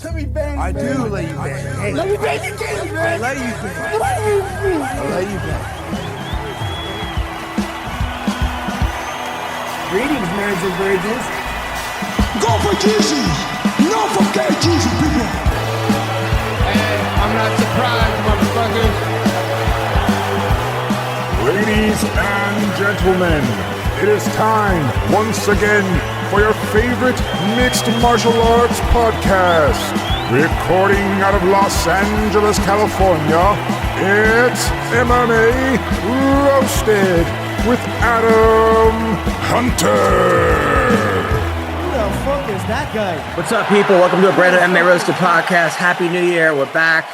Let me bang. I do let you bang. Hey, let me bang you, James, man. I let you bang. I let you bang. Greetings, marriage and virgins. Go for Jesus. No forget Jesus, people. Hey, I'm not surprised, motherfuckers. Ladies and gentlemen, it is time once again for your favorite mixed martial arts podcast. Recording out of Los Angeles, California, it's MMA Roasted with Adam Hunter. Who the fuck is that guy? What's up, people? Welcome to a brand new MMA Roasted Podcast. Happy New Year. We're back.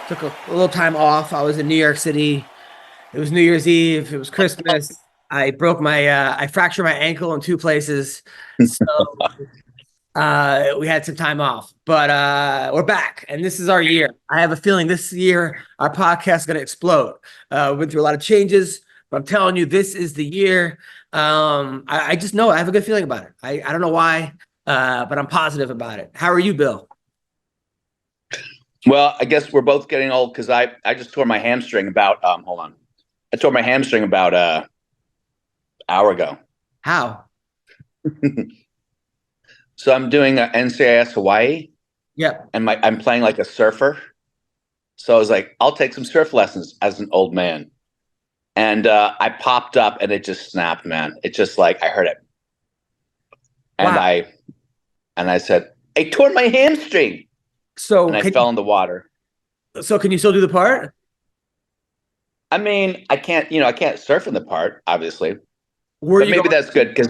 Took a little time off. I was in New York City. It was New Year's Eve. It was Christmas. I fractured my ankle in two places. So we had some time off, but we're back and this is our year. I have a feeling this year our podcast is going to explode. We went through a lot of changes, but I'm telling you, this is the year. I just know I have a good feeling about it. I don't know why, but I'm positive about it. How are you, Bill? Well, I guess we're both getting old because I just tore my hamstring about I tore my hamstring about hour ago. How? So I'm doing NCIS Hawaii. Yep. And I'm playing like a surfer. So I was like, I'll take some surf lessons as an old man. And I popped up and it just snapped, man. It just like I heard it. And wow. I said, I tore my hamstring. So I fell in the water. So can you still do the part? I mean, I can't surf in the part, obviously. But maybe that's good because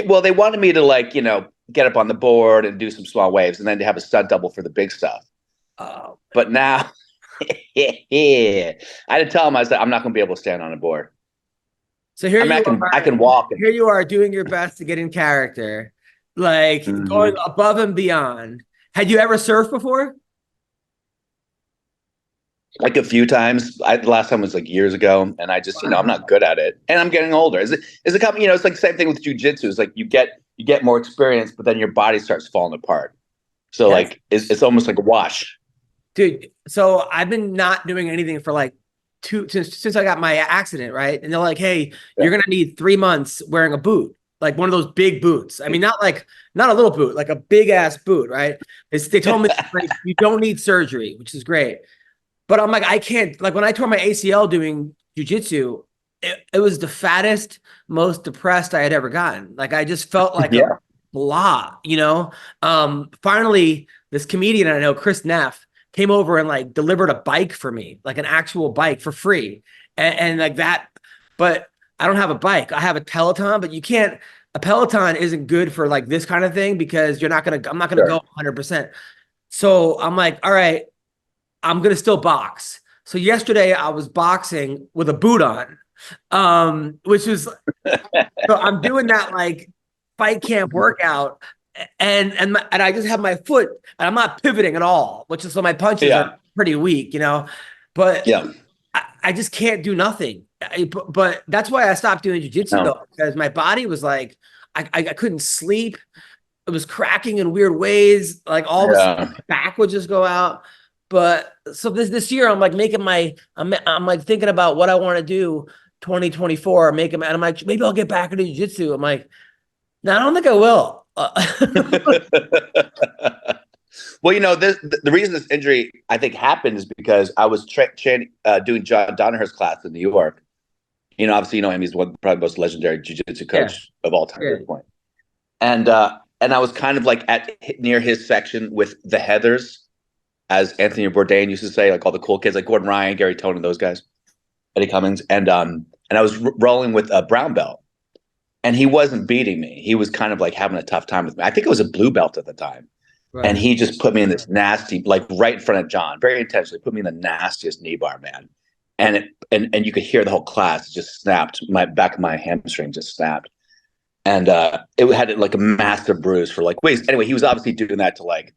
well, they wanted me to get up on the board and do some small waves and then to have a stunt double for the big stuff. But now I had to tell them, I said, I'm not going to be able to stand on a board. So here I can walk. Here you are doing your best to get in character, like going above and beyond. Had you ever surfed before? Like a few times. The last time was like years ago, and I just, I'm not good at it, and I'm getting older. It's like the same thing with jujitsu. It's like you get more experience, but then your body starts falling apart. So like it's almost like a wash, dude. So I've been not doing anything for like since I got my accident, right? And they're like, hey, you're gonna need 3 months wearing a boot, like one of those big boots. I mean, not a little boot, like a big ass boot, right? They told me like, you don't need surgery, which is great. But I'm like, I can't, like when I tore my ACL doing jujitsu, it was the fattest, most depressed I had ever gotten. Like I just felt like a blah, Finally, this comedian I know, Chris Neff, came over and like delivered a bike for me, like an actual bike for free. And like that, but I don't have a bike. I have a Peloton, but a Peloton isn't good for like this kind of thing because I'm not going to go 100%. So I'm like, all right, I'm going to still box. So yesterday I was boxing with a boot on, which was, so I'm doing that like fight camp workout and I just have my foot and I'm not pivoting at all, which is, so my punches are pretty weak, but I just can't do nothing. But that's why I stopped doing jiu-jitsu though, because my body was like, I couldn't sleep. It was cracking in weird ways. Like all of a sudden my back would just go out. But so this year I'm like I'm like thinking about what I want to do 2024, and I'm like, maybe I'll get back into jiu-jitsu. I'm like, no, I don't think I will. Well, the reason this injury I think happened is because I was doing John Danaher's class in New York. Obviously, him, he's probably the most legendary jiu-jitsu coach of all time at this point. And I was kind of like near his section with the Heathers, as Anthony Bourdain used to say, like all the cool kids, like Gordon Ryan, Gary Tonin, those guys, Eddie Cummings, and I was rolling with a brown belt, and he wasn't beating me. He was kind of like having a tough time with me. I think it was a blue belt at the time, and he just put me in this nasty, like right in front of John, very intentionally put me in the nastiest knee bar, man. And you could hear the whole class just snapped. My back of my hamstring just snapped, and it had like a massive bruise for like weeks. Anyway, he was obviously doing that to like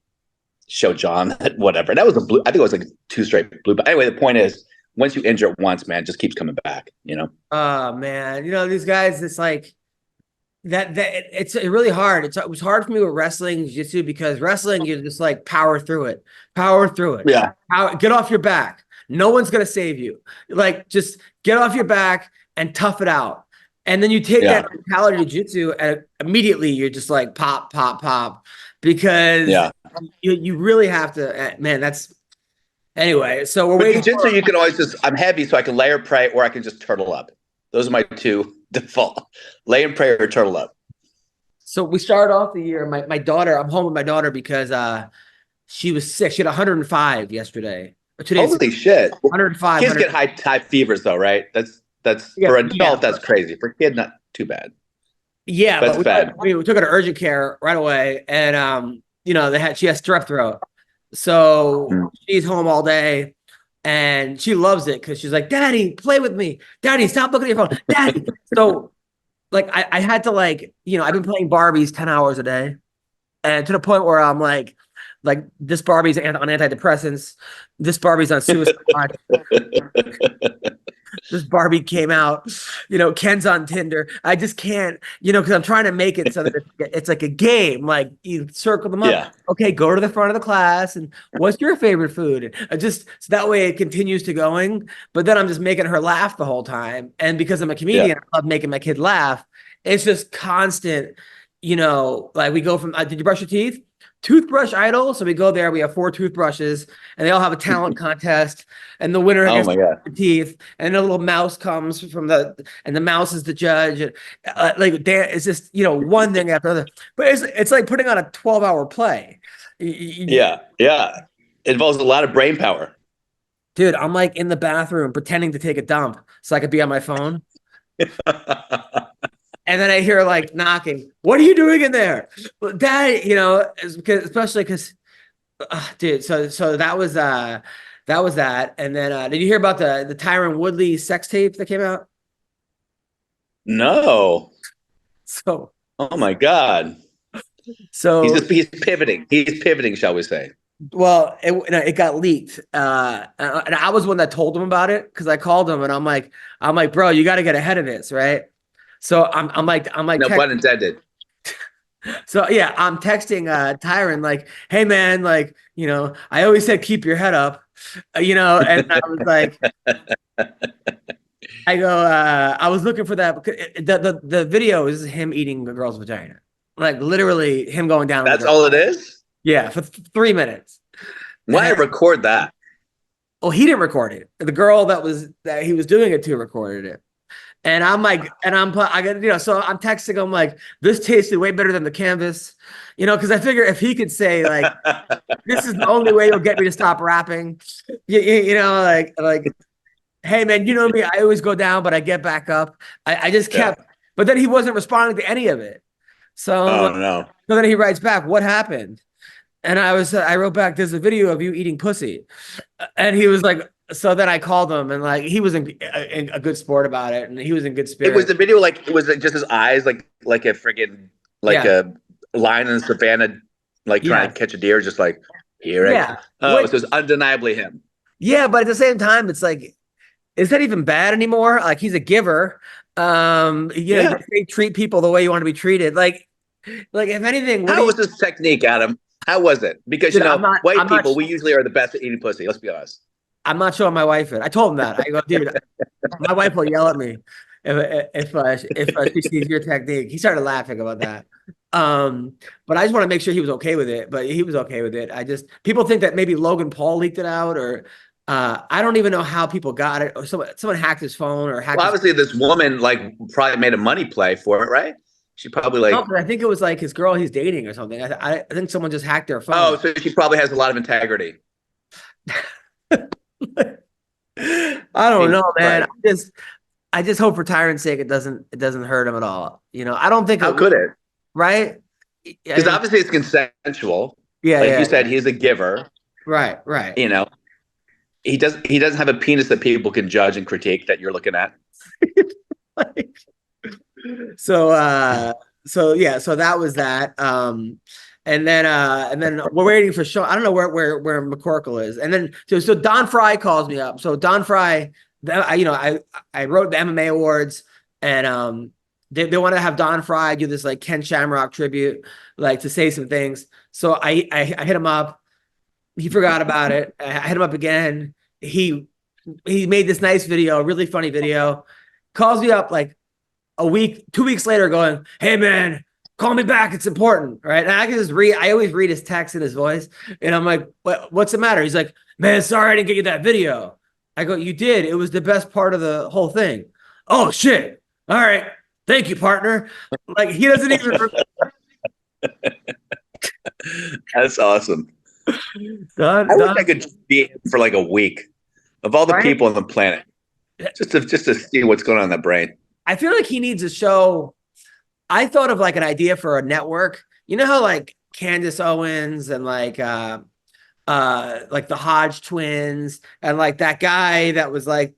show John that whatever. That was a blue. I think it was like 2 straight blue. But anyway, the point is, once you injure it once, man, it just keeps coming back. Oh man, these guys. It's like it's really hard. It was hard for me with wrestling, jiu-jitsu, because wrestling, you're just like power through it. Yeah. Get off your back. No one's gonna save you. Like, just get off your back and tough it out. And then you take that mentality to jiu-jitsu, and immediately you're just like pop, pop, pop, because you really have to. Man, that's anyway. So we're waiting. Jiu-jitsu, you can always just. I'm heavy, so I can lay or pray, or I can just turtle up. Those are my two default: lay and pray or turtle up. So we started off the year. My daughter. I'm home with my daughter because she was sick. She had 105 yesterday. Holy shit! 105. Kids get high fevers, though, right? That's for an adult. That's crazy. For a kid, not too bad. Yeah, that's bad. We took her to urgent care right away, and she has strep throat, so she's home all day, and she loves it because she's like, "Daddy, play with me. Daddy, stop looking at your phone. Daddy." So, like, I had to I've been playing Barbies 10 hours a day, and to the point where I'm like this Barbie's on antidepressants, this Barbie's on suicide. This Barbie came out, Ken's on Tinder. I just can't, because I'm trying to make it so that it's like a game. Like, you circle them up. Yeah. Okay, go to the front of the class, and what's your favorite food? And so that way it continues to going. But then I'm just making her laugh the whole time. And because I'm a comedian, I love making my kid laugh. It's just constant, like we go from, did you brush your teeth? Toothbrush idol. So we go there, we have 4 toothbrushes, and they all have a talent contest, and the winner gets the teeth, and a little mouse comes and the mouse is the judge. And, it's just, one thing after another, but it's like putting on a 12-hour play. Yeah. It involves a lot of brain power. Dude, I'm like in the bathroom pretending to take a dump so I could be on my phone. And then I hear knocking. What are you doing in there? Well, Dad, especially because, dude. So that was that. And then did you hear about the Tyron Woodley sex tape that came out? No. So. Oh my God. So he's pivoting. He's pivoting, shall we say? Well, it got leaked, and I was one that told him about it because I called him and I'm like, bro, you got to get ahead of this, right? So I'm like, no pun intended. So yeah, I'm texting Tyron like, hey man, I always said keep your head up, and I was like, I go, I was looking for that because the video is him eating a girl's vagina, like literally him going down. That's all it is. Yeah, for 3 minutes. Why record that? Well, he didn't record it. The girl that he was doing it to recorded it. And I'm like, so I'm texting him like, this tasted way better than the canvas, because I figure if he could say this is the only way you'll get me to stop rapping, like, hey man, you know me, I always go down, but I get back up. I just kept, but then he wasn't responding to any of it. So, no. So then he writes back, what happened? And I wrote back, there's a video of you eating pussy. And he was like, so then I called him and he was in a good sport about it, and he was in good spirit. It was the video it was just his eyes like a friggin' a lion in the savannah trying to catch a deer, just like here. Yeah. So it's undeniably him. Yeah, but at the same time, it's like, is that even bad anymore? Like, he's a giver. You treat people the way you want to be treated. Like if anything, how was this technique, Adam? How was it? Because white people, we usually are the best at eating pussy. Let's be honest. I'm not showing my wife it. I told him that. I go, dude, my wife will yell at me if she sees your technique. He started laughing about that. But I just want to make sure he was okay with it. But he was okay with it. People think that maybe Logan Paul leaked it out, or I don't even know how people got it, or someone hacked his phone or hacked. Well, obviously, this woman probably made a money play for it, right? She probably No, I think it was his girl he's dating or something. I think someone just hacked their phone. Oh, so she probably has a lot of integrity. I don't know, man. Right. I just hope for Tyron's sake it doesn't hurt him at all. I don't think. How could it? Right? Because obviously it's consensual. Yeah, you said, he's a giver. Right. He doesn't have a penis that people can judge and critique that you're looking at. So that was that. And then we're waiting for Sean. I don't know where McCorkle is. And then so Don Fry calls me up. So Don Fry, I wrote the MMA awards, and they want to have Don Fry do this like Ken Shamrock tribute, like to say some things. So I hit him up. He forgot about it. I hit him up again. He made this nice video, really funny video. Calls me up like a week, 2 weeks later, going, "Hey man, call me back. It's important." Right. And I can just read, I always read his text in his voice. And I'm like, what's the matter? He's like, "Man, sorry I didn't get you that video." I go, "You did. It was the best part of the whole thing." "Oh shit. All right. Thank you, partner." Like he doesn't even. That's awesome. I wish I could be him for like a week of all the people on the planet, just to see what's going on in the brain. I feel like he needs a show. I thought of like an idea for a network. You know how like Candace Owens and like the Hodge twins and like that guy that was like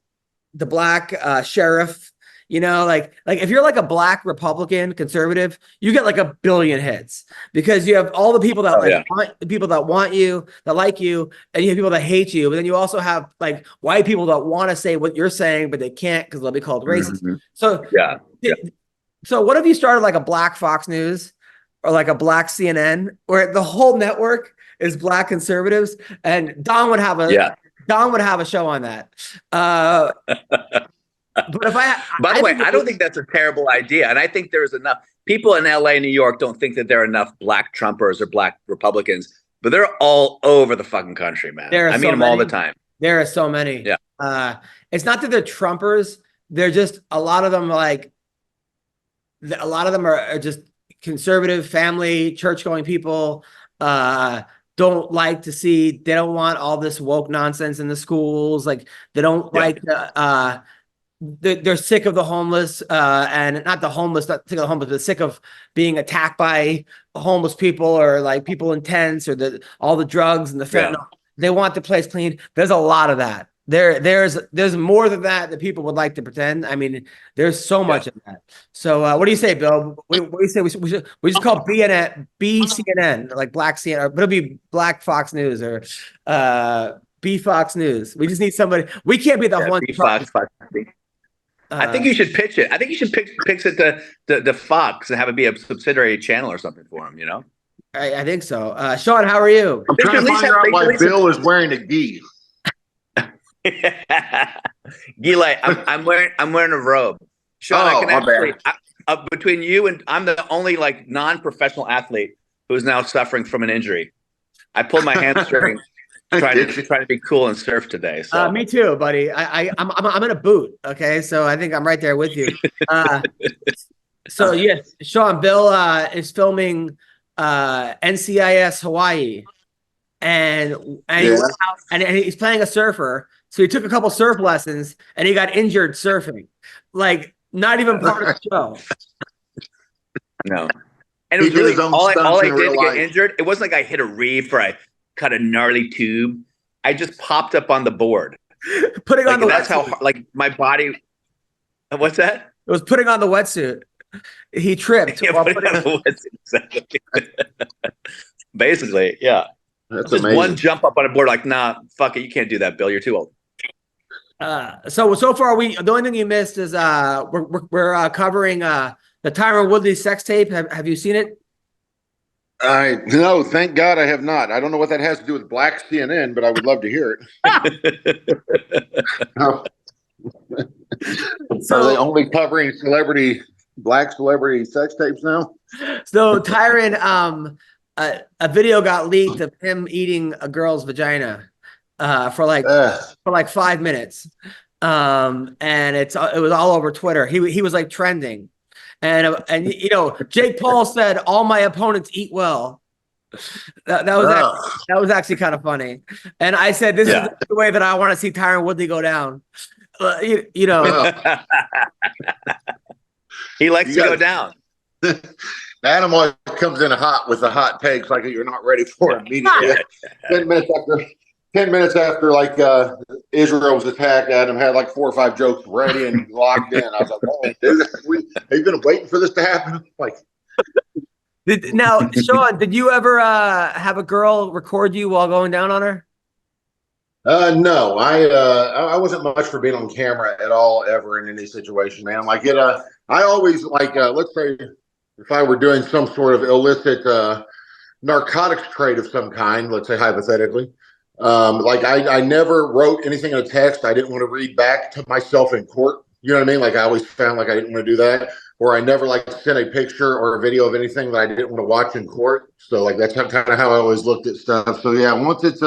the black sheriff. You know, like if you're like a black Republican conservative, you get like 1 billion hits because you have all the people that want the people that want you, that like you, and you have people that hate you. But then you also have like white people that want to say what you're saying, but they can't because they'll be called racist. Mm-hmm. So yeah. So what if you started like a black Fox News or like a black CNN where the whole network is black conservatives, and Don would have a show on that. But if by the way, I don't think that's a terrible idea. And I think there's enough people in LA, New York don't think that there are enough black Trumpers or black Republicans, but they're all over the fucking country, man. I meet them all the time. There are so many. Yeah. It's not that they're Trumpers. They're just a lot of them are just conservative family, church going people, don't like to see, they don't want all this woke nonsense in the schools. Like they don't like they're sick of the homeless, and not sick of the homeless, but sick of being attacked by homeless people or like people in tents or all the drugs and the fentanyl. Yeah. They want the place clean. There's a lot of that. There's more than that people would like to pretend. I mean, there's so much of that. So what do you say, Bill? What do you say? We just call BCNN, like Black CNN, but it'll be Black Fox News or B Fox News. We just need somebody. We can't be the one. Fox. I think you should pitch it. I think you should pitch it to Fox and have it be a subsidiary channel or something for him, you know? I think so. Sean, how are you? I'm trying to find out why Bill is wearing a gi. Gile, I'm wearing a robe. Sean, I can actually between you and I'm the only like non-professional athlete who's now suffering from an injury. I pulled my hamstring trying to be cool and surf today. So me too, buddy. I'm in a boot. Okay, so I think I'm right there with you. So yes, Sean, Bill is filming NCIS Hawaii, and he's playing a surfer. So he took a couple surf lessons and he got injured surfing. Like not even part of the show. No. And it was really all I did to get injured. It wasn't like I hit a reef or I cut a gnarly tube. I just popped up on the board. Putting on the that's wetsuit. How like my body. What's that? It was putting on the wetsuit. He tripped. While putting on the wetsuit. Exactly. Basically, yeah. That's just amazing. One jump up on a board, like, nah, fuck it, you can't do that, Bill. You're too old. So far the only thing you missed is we're covering the Tyron Woodley sex tape. Have you seen it? No, thank God I have not. I don't know what that has to do with Black CNN, but I would love to hear it. No. So, are they only covering black celebrity sex tapes now? So Tyron, a video got leaked of him eating a girl's vagina for like 5 minutes, and it was all over Twitter. He was like trending. And you know, Jake Paul said, "All my opponents eat well." That was actually kind of funny. And I said, "This is the way that I want to see Tyron Woodley go down." You know, he likes to go down. Adam always comes in hot with the hot takes, like you're not ready for it immediately. 10 minutes after like Israel was attacked, Adam had like 4 or 5 jokes ready and locked in. I was like, "Oh, dude, have you been waiting for this to happen?" Like, Sean, did you ever have a girl record you while going down on her? No, I wasn't much for being on camera at all, ever in any situation, man. Like I always like, let's say if I were doing some sort of illicit narcotics trade of some kind, let's say hypothetically, like I never wrote anything in a text I didn't want to read back to myself in court. You know what I mean? Like I always found like I didn't want to do that, or I never like sent a picture or a video of anything that I didn't want to watch in court. So like that's kind of how I always looked at stuff. So yeah, once it's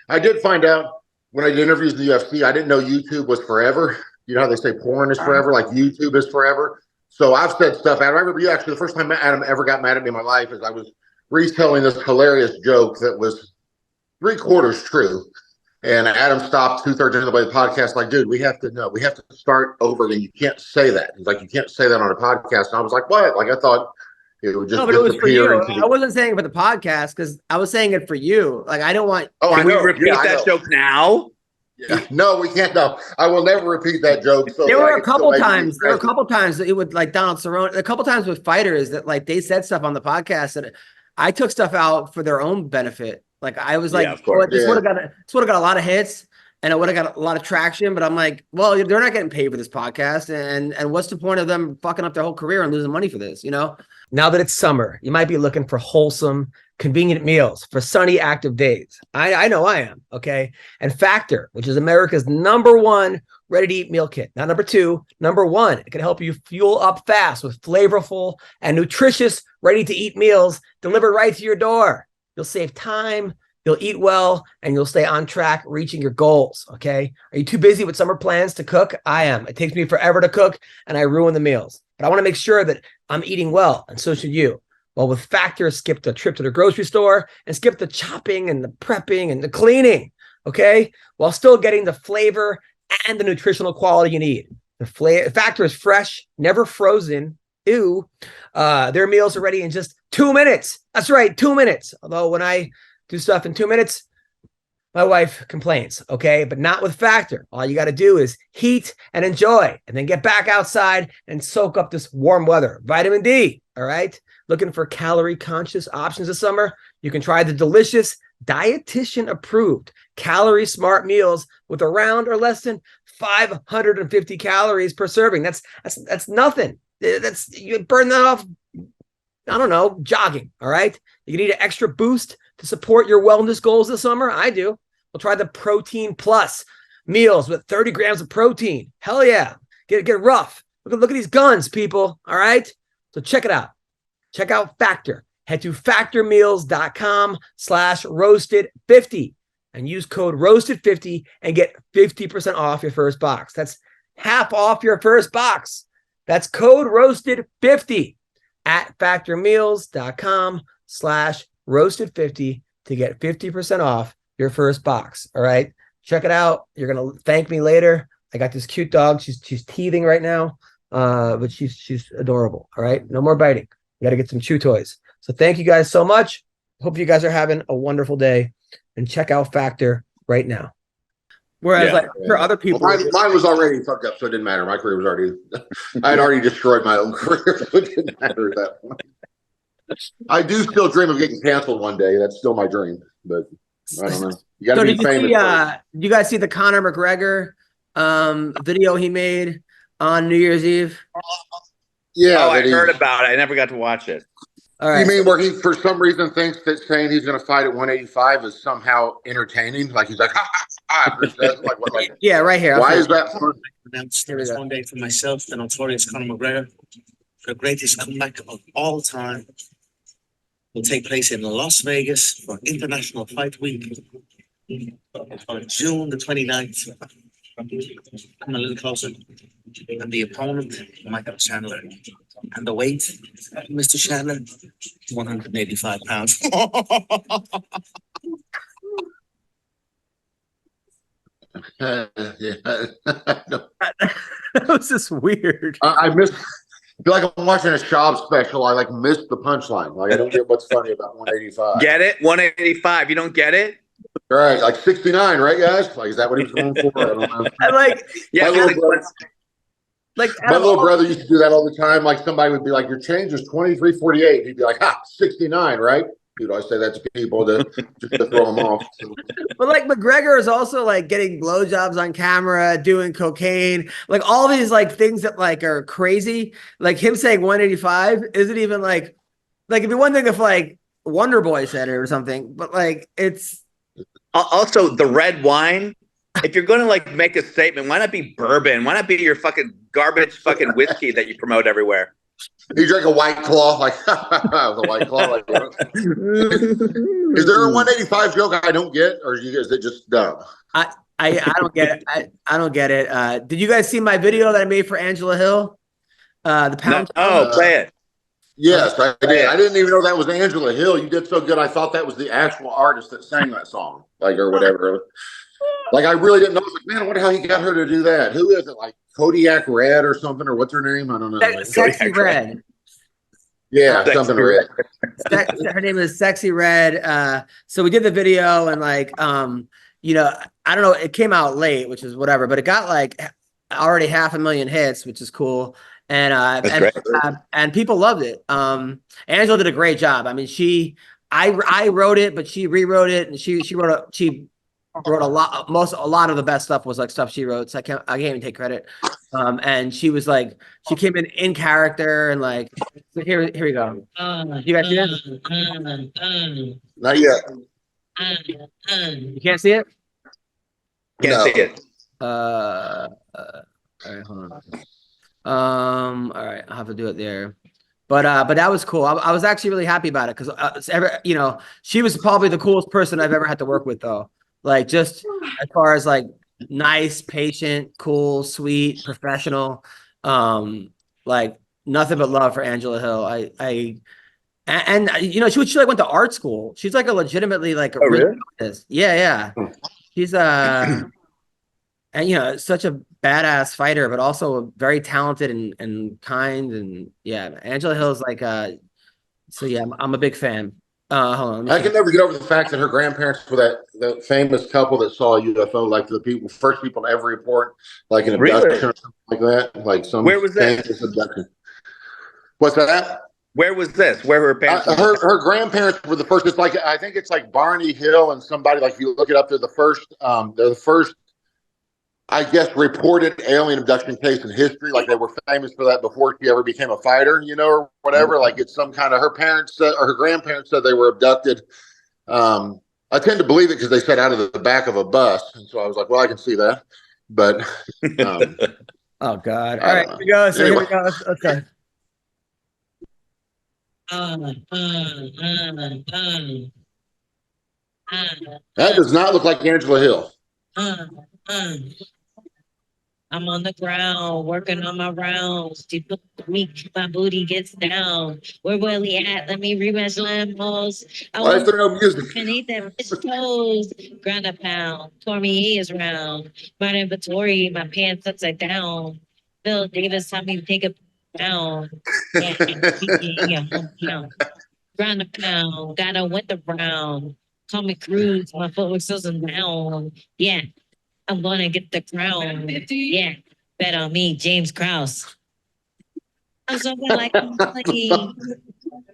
I did find out when I did interviews in the UFC, I didn't know YouTube was forever. You know how they say porn is forever, like YouTube is forever. So I've said stuff. I remember you actually the first time Adam ever got mad at me in my life is I was retelling this hilarious joke that was 3/4 true. And Adam stopped 2/3 into the way of the podcast, like, dude, we have to start over and you can't say that. He's like, you can't say that on a podcast. And I was like, what? Like I thought it would just no, but it was for you. into I wasn't saying it for the podcast because I was saying it for you. Like I don't want. Oh, Can we repeat that joke now? Yeah. No, we can't. No, I will never repeat that joke. So there were a couple times. There were a couple times that it would like Donald Cerrone. A couple times with fighters that like they said stuff on the podcast that I took stuff out for their own benefit. Like I was like, oh, this would have got a lot of hits and it would have got a lot of traction. But I'm like, well, they're not getting paid for this podcast, and what's the point of them fucking up their whole career and losing money for this? You know. Now that it's summer, you might be looking for wholesome, convenient meals for sunny, active days. I know I am, okay? And Factor, which is America's #1 ready-to-eat meal kit. Not number 2, #1. It can help you fuel up fast with flavorful and nutritious ready-to-eat meals delivered right to your door. You'll save time, you'll eat well, and you'll stay on track reaching your goals, okay? Are you too busy with summer plans to cook? I am. It takes me forever to cook, and I ruin the meals. But I want to make sure that I'm eating well, and so should you. Well, with Factor, skip the trip to the grocery store and skip the chopping and the prepping and the cleaning, okay? While still getting the flavor and the nutritional quality you need. The Factor is fresh, never frozen. Ew. Their meals are ready in just 2 minutes. That's right, 2 minutes. Although when I do stuff in 2 minutes, my wife complains, okay? But not with Factor. All you got to do is heat and enjoy, and then get back outside and soak up this warm weather. Vitamin D, all right? Looking for calorie-conscious options this summer? You can try the delicious, dietitian-approved, calorie-smart meals with around or less than 550 calories per serving. That's nothing. You burn that off, I don't know, jogging, all right? You need an extra boost to support your wellness goals this summer? I do. We'll try the Protein Plus meals with 30 grams of protein. Hell yeah. Get rough. Look at these guns, people. All right? So check it out. Check out Factor. Head to factormeals.com/roasted50 and use code roasted50 and get 50% off your first box. That's half off your first box. That's code roasted50 at factormeals.com/roasted50 to get 50% off your first box. All right. Check it out. You're going to thank me later. I got this cute dog. She's teething right now. But she's adorable. All right. No more biting. You got to get some chew toys. So thank you guys so much. Hope you guys are having a wonderful day, and check out Factor right now. Whereas for other people, well, mine was already fucked up, so it didn't matter. My career was already, I had already destroyed my own career, so it didn't matter at that point. I do still dream of getting canceled one day. That's still my dream, but I don't know. You got to be famous. You guys see the Conor McGregor video he made on New Year's Eve? Yeah, I heard about it. I never got to watch it. All right. You mean where he, for some reason, thinks that saying he's going to fight at 185 is somehow entertaining? Like he's like, ha ha ha. Like, what, like, yeah, right here. Why is that fun? Announced one day for myself, the notorious Conor McGregor, the greatest comeback of all time, will take place in Las Vegas for International Fight Week on June the 29th. Come a little closer. And the opponent, Michael Chandler. And the weight, Mr. Chandler, 185 pounds. That was just weird. I feel like I'm watching a Schaub special. I missed the punchline. Like I don't get what's funny about 185. Get it? 185. You don't get it? All right, like 69, right, guys? Like, is that what he was going for? I don't know. Yeah. My little brother used to do that all the time. Like somebody would be like, "Your change is 23.48." He'd be like, "Ha, 69, right?" I say that to people just to throw them off. So. But like McGregor is also like getting blowjobs on camera, doing cocaine, like all these like things that like are crazy. Like him saying 185 isn't even like it'd be one thing if like Wonder Boy said it or something, but like it's also the red wine. If you're going to like make a statement, why not be bourbon? Why not be your fucking garbage fucking whiskey that you promote everywhere? You drink a White Claw, like the White Claw. Like, is there a 185 joke I don't get, or is it just dumb? I don't get it. I don't get it. Did you guys see my video that I made for Angela Hill? The pound. Play it. Yes, I did. I didn't even know that was Angela Hill. You did so good. I thought that was the actual artist that sang that song, like or whatever. Like I really didn't know. I was like, man, I wonder how he got her to do that. Who is it? Like Kodiak Red or something, or what's her name? I don't know. Like, Sexy Red. Yeah, something red. Her name is Sexy Red. So we did the video and like, you know, I don't know. It came out late, which is whatever, but it got like already 500,000 hits, which is cool. And people loved it. Angela did a great job. I mean, I wrote it, but she rewrote it, and she wrote a lot of the best stuff was like stuff she wrote. So I can't even take credit. And she was like, she came in character and like, so here we go. You guys see it? Not yet. You can't see it? Can't see it. All right, hold on. All right, I'll have to do it there. But that was cool. I was actually really happy about it because you know, she was probably the coolest person I've ever had to work with though. Like just as far as like nice, patient, cool, sweet, professional, like nothing but love for Angela Hill. And you know, she like went to art school. She's like a legitimately like a really? artist. Yeah. She's and you know, such a badass fighter, but also very talented and kind. And yeah, Angela Hill is like so yeah, I'm a big fan. Hold on. I can never get over the fact that her grandparents were that famous couple that saw a UFO, like the first people to ever report like an abduction or something like that. Like some Where was that? Abduction. What's that? Where was this? Where were her parents? Her grandparents were the first. It's like I think it's like Barney Hill and somebody like if you look it up. They're the first. I guess reported alien abduction case in history. Like they were famous for that before she ever became a fighter, you know, or whatever. Like it's some kind of her parents or her grandparents said they were abducted. I tend to believe it because they said out of the back of a bus, and so I was like, well, I can see that. But oh God! All right, here we go. So anyway. Here we go. Okay. That does not look like Angela Hill. I'm on the ground, working on my rounds. Deep up the week, my booty gets down. Where Willie at? Let me rematch Lambos. Why is there no music? Beneath them toes, ground a pound. Tormier is round. My inventory, my pants upside down. Bill Davis, tell me to take a pound. Yeah. Ground a pound, got a winter brown. Call me Cruz, my footwork still down. Yeah. I'm gonna get the crown. Yeah, bet on me, James Krause. I'm something like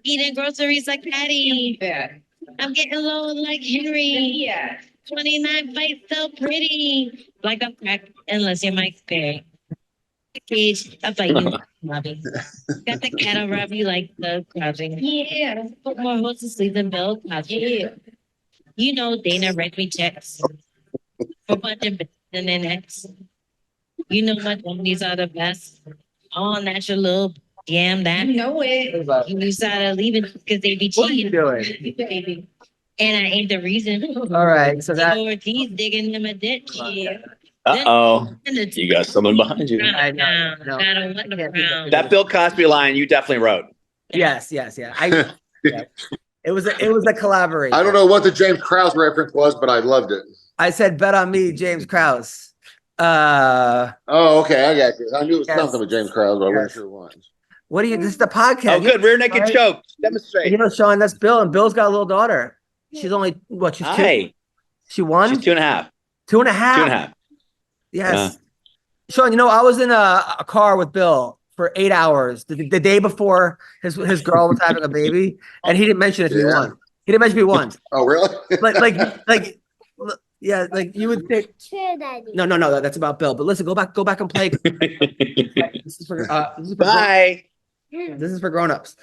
eating groceries like Patty. Yeah. I'm getting low like Henry. Yeah. 29 fights so pretty. Like I'm cracked unless you're Mike Perry. Cage, I fight you, Robbie. Got the cat on Robbie like the crouching. Yeah. Put more hoes to sleep than Bill Cosby. Yeah. You know Dana writes me checks. For budget and then X. You know my dummies are the best. All natural little damn that. You know it. You started leaving because they be cheating. What are you doing? And I ain't the reason. All right, so that Ortiz digging them a ditch. Yeah. You got someone behind you. I know. That Bill Cosby line you definitely wrote. Yes. Yeah. It was a collaboration. I don't know what the James Krause reference was, but I loved it. I said, bet on me, James Krause. Oh, okay. I got you. I knew it was something with James Krause, but I wasn't sure what. What do you, this is the podcast. Oh, good. Rear naked choke. Demonstrate. You know, Sean, that's Bill, and Bill's got a little daughter. She's only, what, she's two? She won? She's 2.5. 2.5? 2.5. Yes. Sean, you know, I was in a car with Bill for 8 hours the day before his girl was having a baby, and he didn't mention if he won. He didn't mention me once. Oh, really? like, yeah, like you would think. No, that's about Bill. But listen, go back and play. This is for Bye. This is for grown-ups.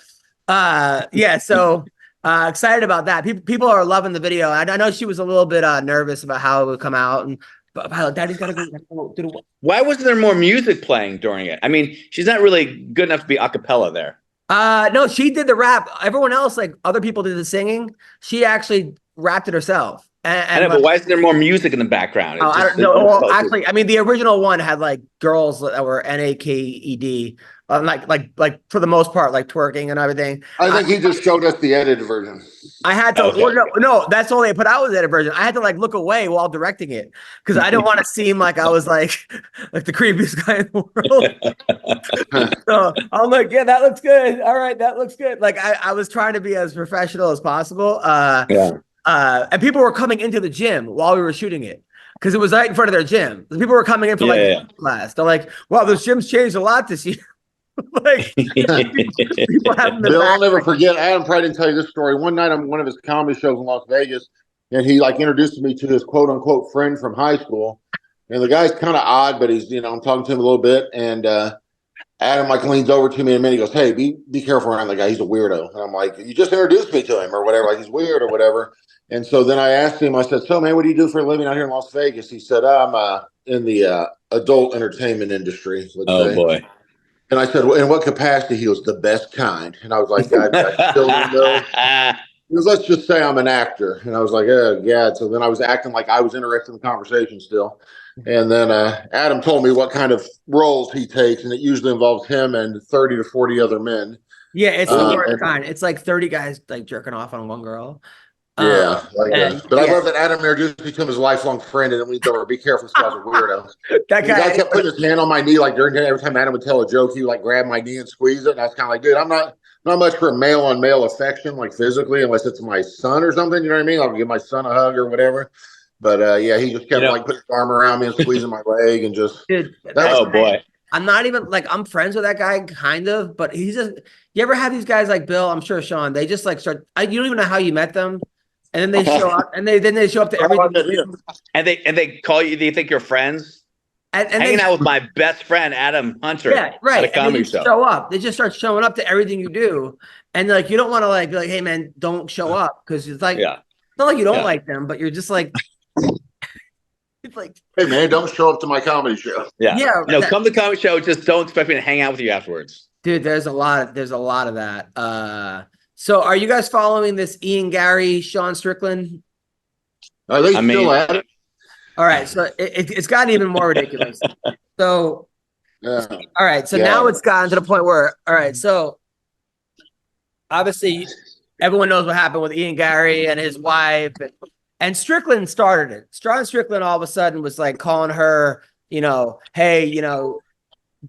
Yeah, so excited about that. People are loving the video. I know she was a little bit nervous about how it would come out, and but Daddy's got to go. Why wasn't there more music playing during it? I mean, she's not really good enough to be a cappella there. No, she did the rap. Everyone else, like other people, did the singing. She actually rapped it herself. I know, but why isn't there more music in the background? I don't know. Well, actually, I mean, the original one had like girls that were NAKED, like for the most part, like twerking and everything. I think he just showed us the edited version. I had to. Okay. Well, no, that's all they put out was the edited version. I had to like look away while directing it because I didn't want to seem like I was like the creepiest guy in the world. So I'm like, yeah, that looks good. All right, that looks good. Like I was trying to be as professional as possible. And people were coming into the gym while we were shooting it because it was right in front of their gym. People were coming in for class. They're like, wow, this gym's changed a lot this year. Like, Bill, I'll never forget. Adam probably didn't tell you this story. One night on one of his comedy shows in Las Vegas, and he like introduced me to his quote unquote friend from high school. And the guy's kind of odd, but he's, I'm talking to him a little bit. And Adam like leans over to me in a minute. He goes, hey, be careful around the guy. He's a weirdo. And I'm like, you just introduced me to him or whatever. Like he's weird or whatever. And so then I asked him, I said, so man, what do you do for a living out here in Las Vegas? He said, I'm in the adult entertainment industry. Oh, boy. And I said, well, in what capacity? He was the best kind. And I was like, I still don't know. He goes, let's just say I'm an actor. And I was like, oh, yeah. So then I was acting like I was interested in the conversation still. And then Adam told me what kind of roles he takes, and it usually involves him and 30 to 40 other men. Yeah, it's the worst kind. It's like 30 guys like jerking off on one girl. Yeah, but I love that Adam introduced me to him as a lifelong friend, and then we told her, "Be careful, this guy's a weirdo." That guy kept putting his hand on my knee, like during every time Adam would tell a joke, he would like grab my knee and squeeze it, and I was kind of like, "Dude, I'm not much for male on male affection, like physically, unless it's my son or something." You know what I mean? I'll give my son a hug or whatever. But yeah, he just kept like putting his arm around me and squeezing my leg, and just boy. I'm not even like I'm friends with that guy, kind of, but he's just. You ever have these guys like Bill? I'm sure Sean. They just like start. You don't even know how you met them. And then they show up, and then they show up to everything. And they call you. They think you're friends. And hanging out with my best friend Adam Hunter. Yeah, right. At a comedy show. Show up. They just start showing up to everything you do, and like you don't want to like be like, hey man, don't show up because it's like it's not like you don't like them, but you're just like it's like, hey man, don't show up to my comedy show. Yeah. No, come to the comedy show. Just don't expect me to hang out with you afterwards. Dude, there's a lot of that. So are you guys following this Ian Gary, Sean Strickland? Are they still at it? All right, so it's gotten even more ridiculous. So, all right, so now it's gotten to the point where, all right, so obviously everyone knows what happened with Ian Gary and his wife, and Strickland started it. Sean Strickland all of a sudden was like calling her, hey,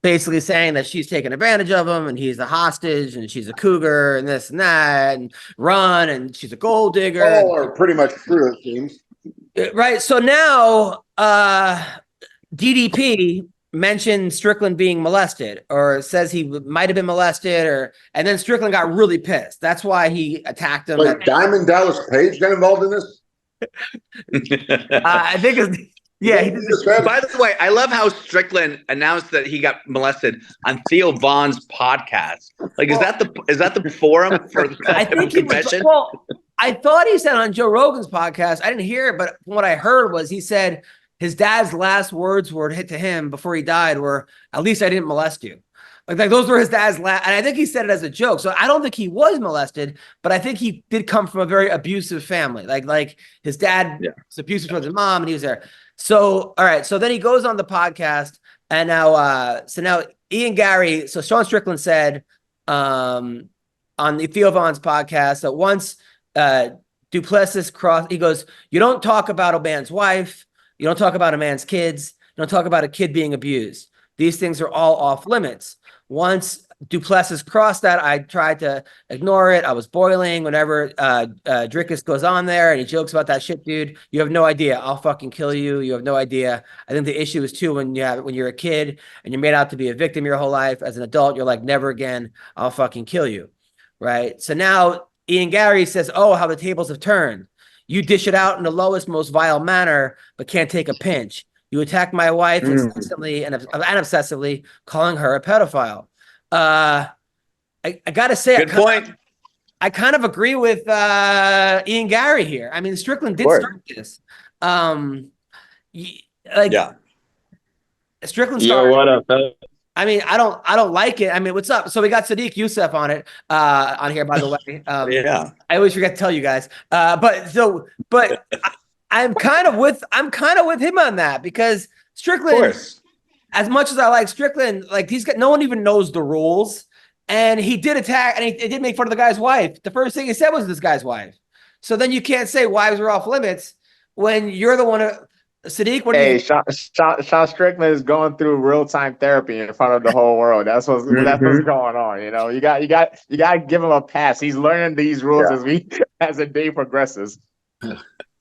basically saying that she's taking advantage of him and he's a hostage and she's a cougar and this and that and run and she's a gold digger. All are pretty much true, it seems. Right. So now DDP mentioned Strickland being molested or says he might have been molested and then Strickland got really pissed. That's why he attacked him. Like Diamond Dallas Page got involved in this? I think it's yeah. By the way, I love how Strickland announced that he got molested on Theo Vaughn's podcast. Like, is that the forum for the I think convention? I thought he said on Joe Rogan's podcast. I didn't hear it, but what I heard was he said his dad's last words were hit to him before he died were, "At least I didn't molest you." Like those were his dad's last, and I think he said it as a joke. So I don't think he was molested, but I think he did come from a very abusive family. Like his dad was abusive towards his mom, and he was there. So, all right. So then he goes on the podcast, and now Ian Gary. So Sean Strickland said on the Theo Vaughn's podcast that once Duplessis crossed, he goes, "You don't talk about a man's wife. You don't talk about a man's kids. You don't talk about a kid being abused. These things are all off limits." Once Duplessis crossed that, I tried to ignore it. I was boiling whenever Drickus goes on there and he jokes about that shit, dude. You have no idea. I'll fucking kill you. You have no idea. I think the issue is too when you're a kid and you're made out to be a victim your whole life. As an adult, you're like, never again. I'll fucking kill you. Right. So now Ian Gary says, "Oh, how the tables have turned. You dish it out in the lowest, most vile manner, but can't take a pinch. You attack my wife incessantly and obsessively, calling her a pedophile." I gotta say, Good point. I kind of agree with Ian Gary here. I mean, Strickland did start this. Strickland started. Yo, what up, fella? I mean, I don't like it. I mean, what's up? So we got Sodiq Yusuff on it, on here, by the way. Yeah. I always forget to tell you guys. But I'm kind of with him on that, because Strickland, as much as I like Strickland, like no one even knows the rules. And he did attack, and he did make fun of the guy's wife. The first thing he said was this guy's wife. So then you can't say wives are off limits when you're the one who, Sodiq, what do you think? Sean Strickland is going through real-time therapy in front of the whole world. That's what's going on. You know, you got to give him a pass. He's learning these rules as the day progresses.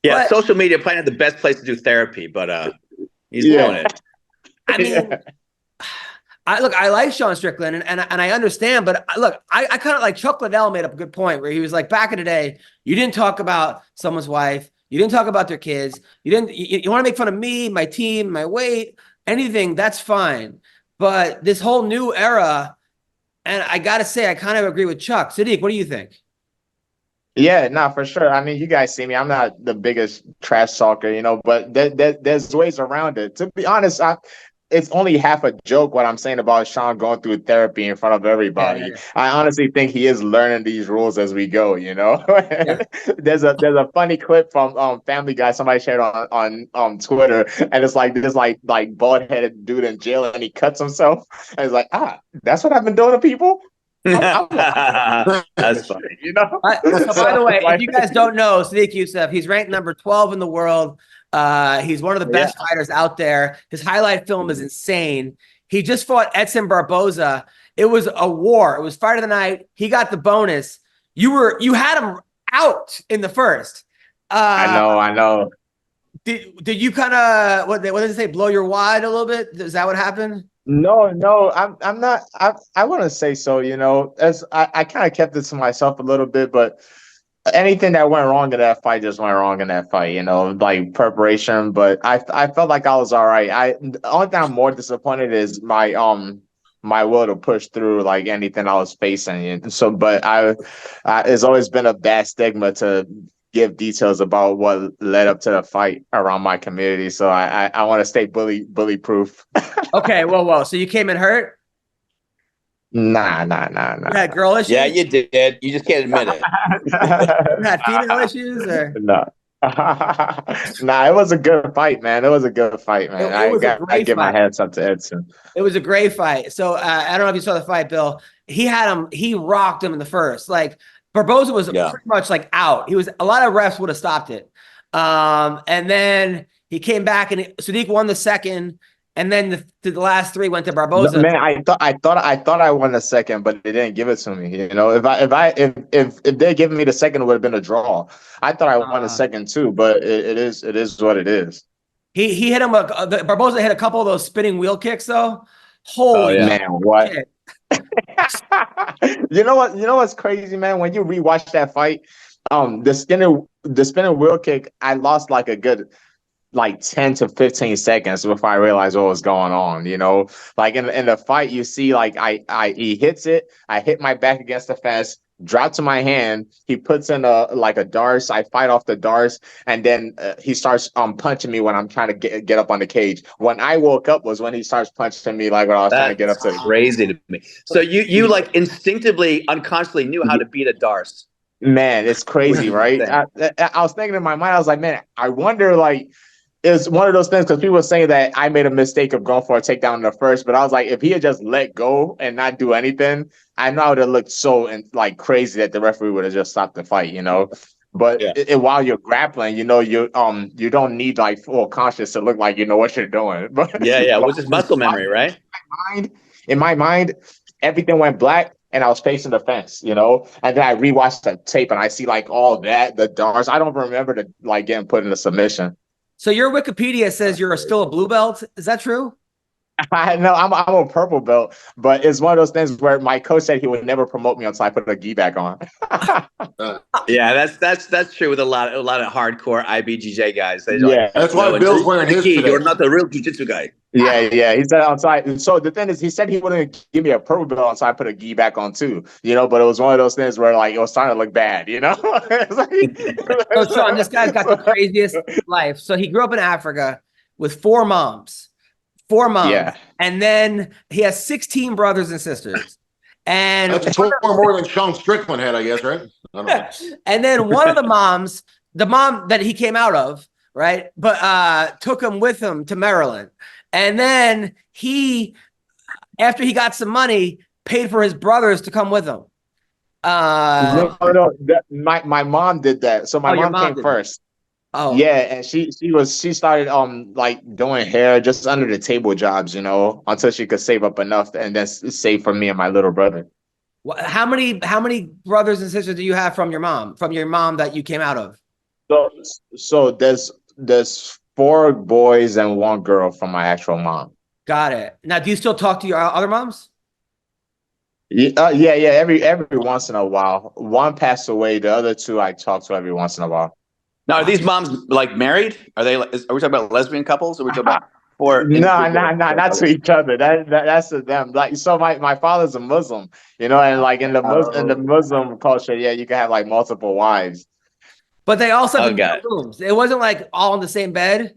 Yeah, social media probably not the best place to do therapy, but he's doing it. I mean, I like Sean Strickland and I understand, but I kind of like Chuck Liddell made up a good point where he was like, back in the day, you didn't talk about someone's wife, you didn't talk about their kids, you want to make fun of me, my team, my weight, anything, that's fine. But this whole new era, and I gotta say, I kind of agree with Chuck. Sodiq, what do you think? Yeah, no, for sure. I mean, you guys see me. I'm not the biggest trash talker, you know, but there's ways around it. To be honest, it's only half a joke what I'm saying about Sean going through therapy in front of everybody. Yeah. I honestly think he is learning these rules as we go, you know? Yeah. There's a funny clip from Family Guy somebody shared on Twitter, and it's like this like bald-headed dude in jail, and he cuts himself, and it's like, that's what I've been doing to people? That's funny. You know? So by the way, if you guys don't know, Sodiq Yusuff, he's ranked number 12 in the world. He's one of the best fighters out there. His highlight film is insane. He just fought Edson Barboza. It was a war. It was fight of the night. He got the bonus. You had him out in the first. I know. Did you kind of what did it say? Blow your wad a little bit? Is that what happened? No, I'm not. I want to say so. You know, as I kind of kept it to myself a little bit, but anything that went wrong in that fight just went wrong in that fight, you know, like preparation. But I felt like I was all right. The only thing I'm more disappointed is my will to push through like anything I was facing. And so, but it's always been a bad stigma to give details about what led up to the fight around my community. So I want to stay bully proof. Okay, whoa. So you came in hurt? Nah. Yeah, girl issues? Yeah, you did. You just can't admit it. You had female issues? Or? No. Nah, it was a good fight, man. It was a good fight, man. I give my hands up to Edson. It was a great fight. So I don't know if you saw the fight, Bill. He rocked him in the first. Like Barboza was pretty much like out. A lot of refs would have stopped it. And then he came back and Sodiq won the second. And then the last three went to Barboza. Man, I thought I won the second, but they didn't give it to me. You know, if they given me the second, it would have been a draw. I thought I won the second too, but it is what it is. He hit him. Barboza hit a couple of those spinning wheel kicks though. Holy man, what? You know what's crazy, man? When you rewatch that fight, the spinning wheel kick, I lost like a good 10 to 15 seconds before I realized what was going on, you know, like in the fight, you see, like he hits it. I hit my back against the fence, drop to my hand. He puts in a darce. I fight off the darce. And then he starts punching me when I'm trying to get up on the cage. When I woke up was when he starts punching me, like when I was trying to get up to the crazy to me. So you like instinctively, unconsciously knew how to beat a darce. Man, it's crazy, right? I was thinking in my mind, I was like, man, I wonder, like, it's one of those things because people were saying that I made a mistake of going for a takedown in the first, but I was like, if he had just let go and not do anything, I know it would have looked so crazy that the referee would have just stopped the fight, you know. But while you're grappling, you know, you don't need like full conscious to look like you know what you're doing. But which is muscle memory, right? In my mind, everything went black. And I was facing the fence, you know, and then I rewatched the tape and I see like all that, the darts. I don't remember getting put in a submission. So your Wikipedia says you're still a blue belt. Is that true? I know I'm a purple belt, but it's one of those things where my coach said he would never promote me until I put a gi back on. Yeah, that's true with a lot of hardcore IBJJ guys. They Yeah, that's why Bill's wearing his today. You're not the real jiu-jitsu guy. Yeah. He said outside. So the thing is, he said he wouldn't give me a purple belt until I put a gi back on too. But it was one of those things where like it was starting to look bad. So Sean, this guy's got the craziest life. So he grew up in Africa with four moms. Yeah. And then he has 16 brothers and sisters. And that's four more than Sean Strickland had, I guess, right? I don't know. And then one of the moms, the mom that he came out of, right, but took him with him to Maryland. And then he, after he got some money, paid for his brothers to come with him. No. My mom did that. So my mom came first. Oh yeah, and she started like doing hair just under the table jobs, until she could save up enough and then save for me and my little brother. How many brothers and sisters do you have from your mom that you came out of? So there's 4 boys and 1 girl from my actual mom. Got it. Now, do you still talk to your other moms? Yeah. Every once in a while. One passed away. The other 2 I talk to every once in a while. Now, are these moms like married? Are we talking about lesbian couples? Or are we talking about not to each other. That's to them. Like, so my father's a Muslim, and like in the Muslim culture, yeah, you can have like multiple wives. But they also have different rooms. It wasn't like all in the same bed.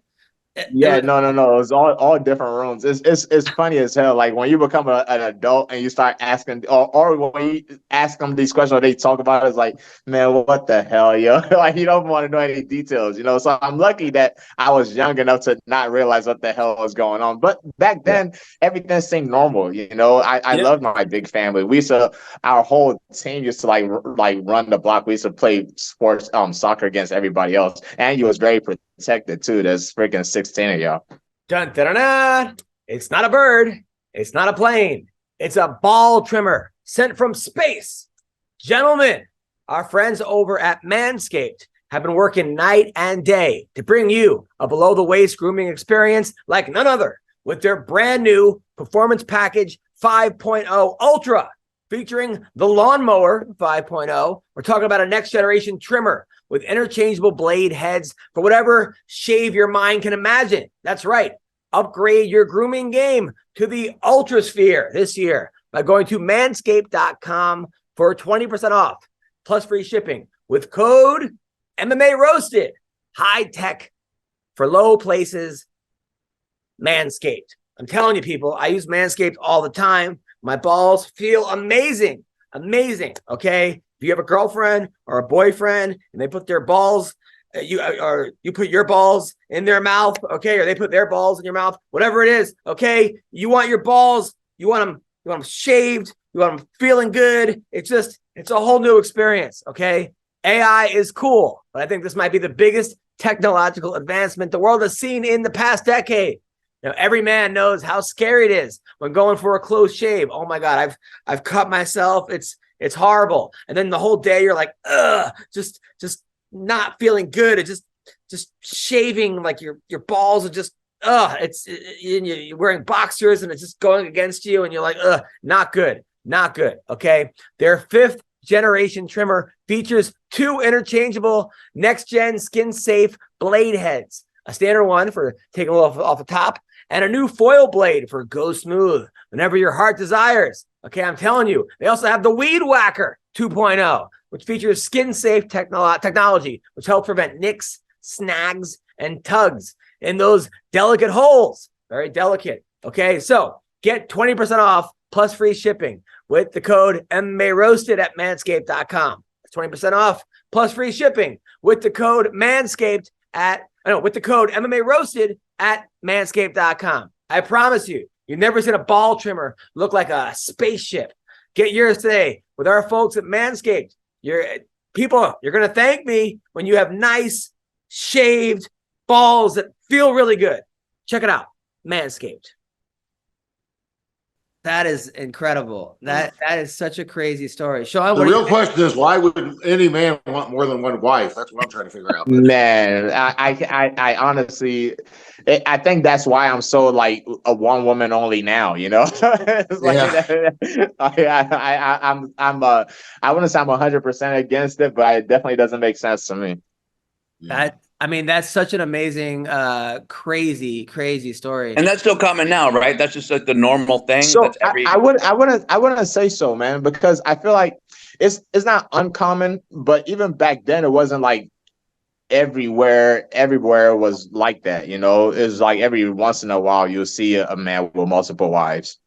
Yeah, no. It was all different rooms. It's funny as hell. Like when you become an adult and you start asking, or when you ask them these questions, or they talk about it, it's like, man, what the hell, yo? Like you don't want to know any details, So I'm lucky that I was young enough to not realize what the hell was going on. But back then, everything seemed normal. I loved my big family. Our whole team used to like run the block. We used to play sports, soccer against everybody else, and you was very protected too. There's freaking 16 of y'all. Dun, dun, dun, dun. It's not a bird. It's not a plane. It's a ball trimmer sent from space. Gentlemen, our friends over at MANSCAPED have been working night and day to bring you a below-the-waist grooming experience like none other with their brand new Performance Package 5.0 Ultra featuring the Lawnmower 5.0. We're talking about a next-generation trimmer with interchangeable blade heads for whatever shave your mind can imagine. That's right. Upgrade your grooming game to the Ultrasphere this year by going to manscaped.com for 20% off plus free shipping with code MMA Roasted. High tech for low places. Manscaped. I'm telling you, people, I use Manscaped all the time. My balls feel amazing. Amazing. Okay. If you have a girlfriend or a boyfriend and they put their balls, you put your balls in their mouth, okay, or they put their balls in your mouth, whatever it is, okay, you want your balls, you want them shaved, you want them feeling good. It's a whole new experience, okay? AI is cool, but I think this might be the biggest technological advancement the world has seen in the past decade. Every man knows how scary it is when going for a close shave. Oh my God, I've cut myself. It's horrible. And then the whole day you're like, just not feeling good. It's just shaving, like your balls are just, you're wearing boxers and it's just going against you. And you're like, not good. Okay. Their 5th generation trimmer features 2 interchangeable next-gen skin-safe blade heads, a standard one for taking a little off the top, and a new foil blade for go smooth whenever your heart desires. Okay, I'm telling you. They also have the Weed Whacker 2.0, which features skin-safe technology, which helps prevent nicks, snags, and tugs in those delicate holes. Very delicate. Okay, so get 20% off plus free shipping with the code MMA Roasted at manscaped.com. That's 20% off plus free shipping with the code with the code MMA Roasted at manscaped.com. I promise you, you've never seen a ball trimmer look like a spaceship. Get yours today with our folks at Manscaped. You're going to thank me when you have nice, shaved balls that feel really good. Check it out, Manscaped. That is incredible. That is such a crazy story. Sean, The real question is, why would any man want more than one wife? That's what I'm trying to figure out. Man, I honestly, I think that's why I'm so like a one woman only now. You know, it's like I wouldn't say I'm 100% against it, but it definitely doesn't make sense to me. That's such an amazing, crazy story. And that's still common now, right? That's just like the normal thing. So That's I wouldn't say so, man, because I feel like it's not uncommon, but even back then it wasn't like everywhere was like that. You know, it's like every once in a while you'll see a man with multiple wives.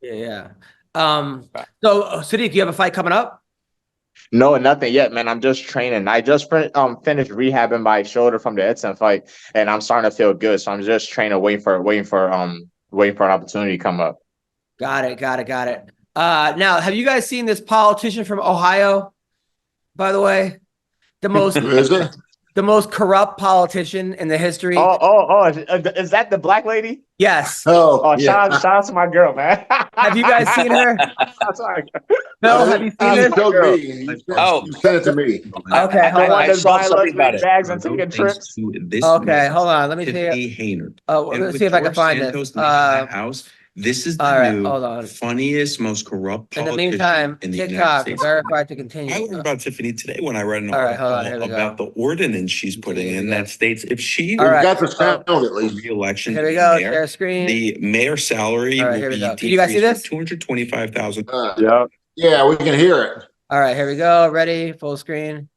Yeah. So Sodiq, you have a fight coming up? No, nothing yet, man. I'm just training. I just finished rehabbing my shoulder from the Edson fight, and I'm starting to feel good. So I'm just training, waiting for an opportunity to come up. Got it. Now, have you guys seen this politician from Ohio? By the way, the most corrupt politician in the history. Oh! Is that the black lady? Yes. Shout out to my girl, man. Have you guys seen her? Sorry. Bill, have you seen this? You sent it to me. Okay, hold on. I saw something about it. Bags and taking trips. Okay, hold on. Let me see. Let's see if I can find this. House. This is the new funniest, most corrupt politician in the meantime, TikTok verified to continue. I learned about Tiffany today when I read an article about the ordinance she's putting in that states if she got the sound at least re-election, here we go. Share screen. The mayor salary will be decreased you guys see this? $225,000. Yeah, we can hear it. All right, here we go. Ready? Full screen.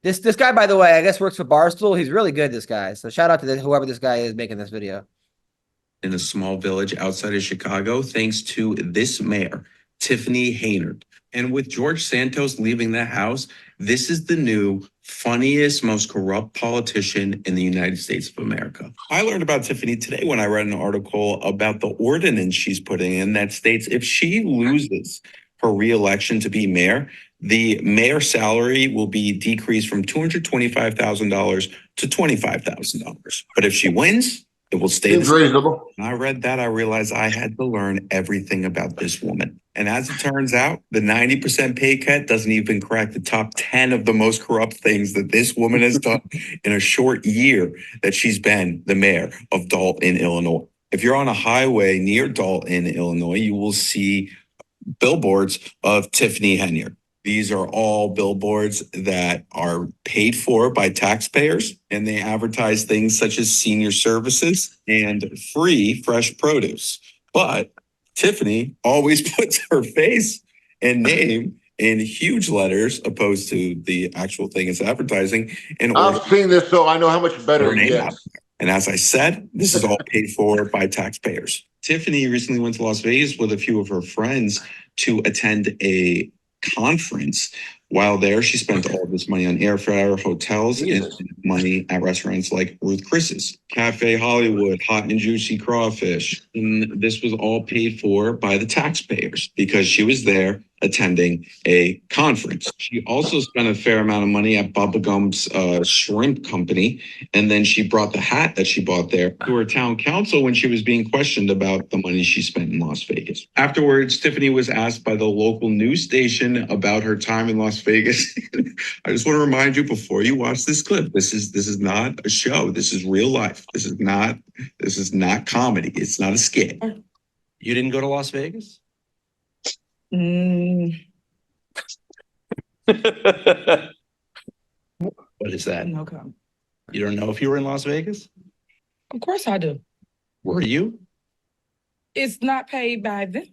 This guy, by the way, I guess works for Barstool. He's really good, this guy. So shout out to whoever this guy is making this video. In a small village outside of Chicago, thanks to this mayor, Tiffany Haynard. And with George Santos leaving the House, this is the new funniest, most corrupt politician in the United States of America. I learned about Tiffany today when I read an article about the ordinance she's putting in that states if she loses her re-election to be mayor, the mayor salary will be decreased from $225,000 to $25,000. But if she wins, it will stay the same. Reasonable. When I read that, I realized I had to learn everything about this woman. And as it turns out, the 90% pay cut doesn't even crack the top 10 of the most corrupt things that this woman has done in a short year that she's been the mayor of Dalton, Illinois. If you're on a highway near Dalton, Illinois, you will see billboards of Tiffany Haynard. These are all billboards that are paid for by taxpayers, and they advertise things such as senior services and free fresh produce. But Tiffany always puts her face and name in huge letters opposed to the actual thing it's advertising. And I've seen this, so I know how much better it gets. And as I said, this is all paid for by taxpayers. Tiffany recently went to Las Vegas with a few of her friends to attend a conference. While there, she spent all this money on airfare, hotels, and money at restaurants like Ruth Chris's, Cafe Hollywood, Hot and Juicy Crawfish. And this was all paid for by the taxpayers because she was there attending a conference. She also spent a fair amount of money at Bubba Gump's shrimp company. And then she brought the hat that she bought there to her town council when she was being questioned about the money she spent in Las Vegas. Afterwards, Tiffany was asked by the local news station about her time in Las Vegas. I just want to remind you before you watch this clip, this is not a show. This is real life. This is not comedy. It's not a skit. You didn't go to Las Vegas? What is that? No comment. You don't know if you were in Las Vegas? Of course I do. Were you? It's not paid by them.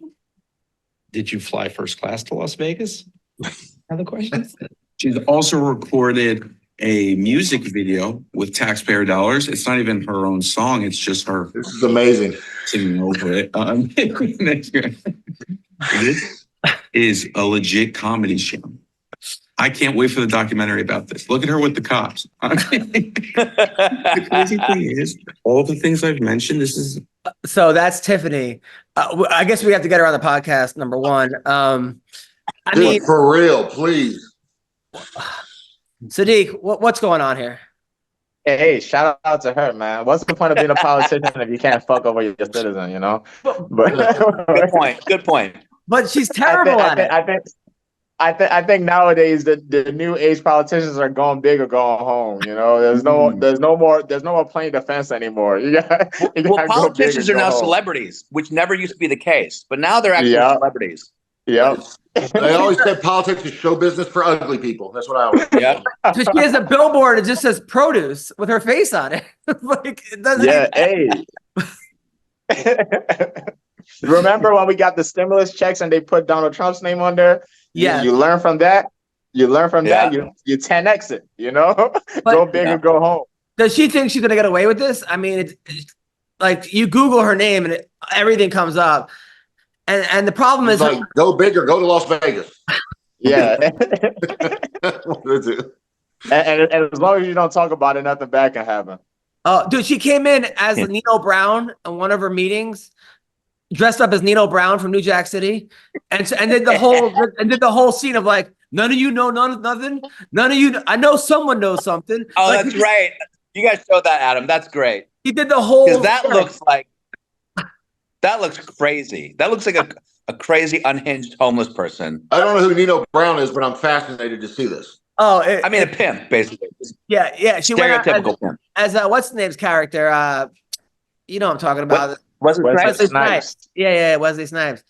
Did you fly first class to Las Vegas? Other questions? She's also recorded a music video with taxpayer dollars. It's not even her own song. It's just her. This is amazing. Singing over it. This is a legit comedy show. I can't wait for the documentary about this. Look at her with the cops. The crazy thing is, all the things I've mentioned, this is... So that's Tiffany. I guess we have to get her on the podcast, number one. I mean, for real, please. Sodiq, what's going on here? Hey, shout out to her, man. What's the point of being a politician if you can't fuck over your citizen, you know? But Good point. Good point. But she's terrible at it. I think nowadays the new age politicians are going big or going home. You know, there's no more playing defense anymore. You got Well, politicians are now celebrities, which never used to be the case, but now they're actually celebrities. Yep. They always said politics is show business for ugly people. That's what I always said. Yep. So she has a billboard that just says produce with her face on it. Like it doesn't. Yeah. Hey. Remember when we got the stimulus checks and they put Donald Trump's name on there? Yeah. You learn from that. You learn from that. You 10x it. You know, go big or go home. Does she think she's gonna get away with this? I mean, it's like you Google her name and everything comes up. And the problem is like go big or go to Las Vegas. Yeah. and as long as you don't talk about it, nothing bad can happen. Oh, dude, she came in as Nino Brown in one of her meetings, dressed up as Nino Brown from New Jack City, and did the whole scene of like, none of you know nothing. None of you. I know someone knows something. Oh, like, that's right. You guys showed that, Adam. That's great. He did the whole. Because that looks like. That looks crazy. That looks like a crazy, unhinged homeless person. I don't know who Nino Brown is, but I'm fascinated to see this. Oh, I mean, a pimp, basically. Yeah. She went stereotypical pimp. As what's the name's character? You know what I'm talking about. Wesley Snipes. Yeah, Wesley Snipes.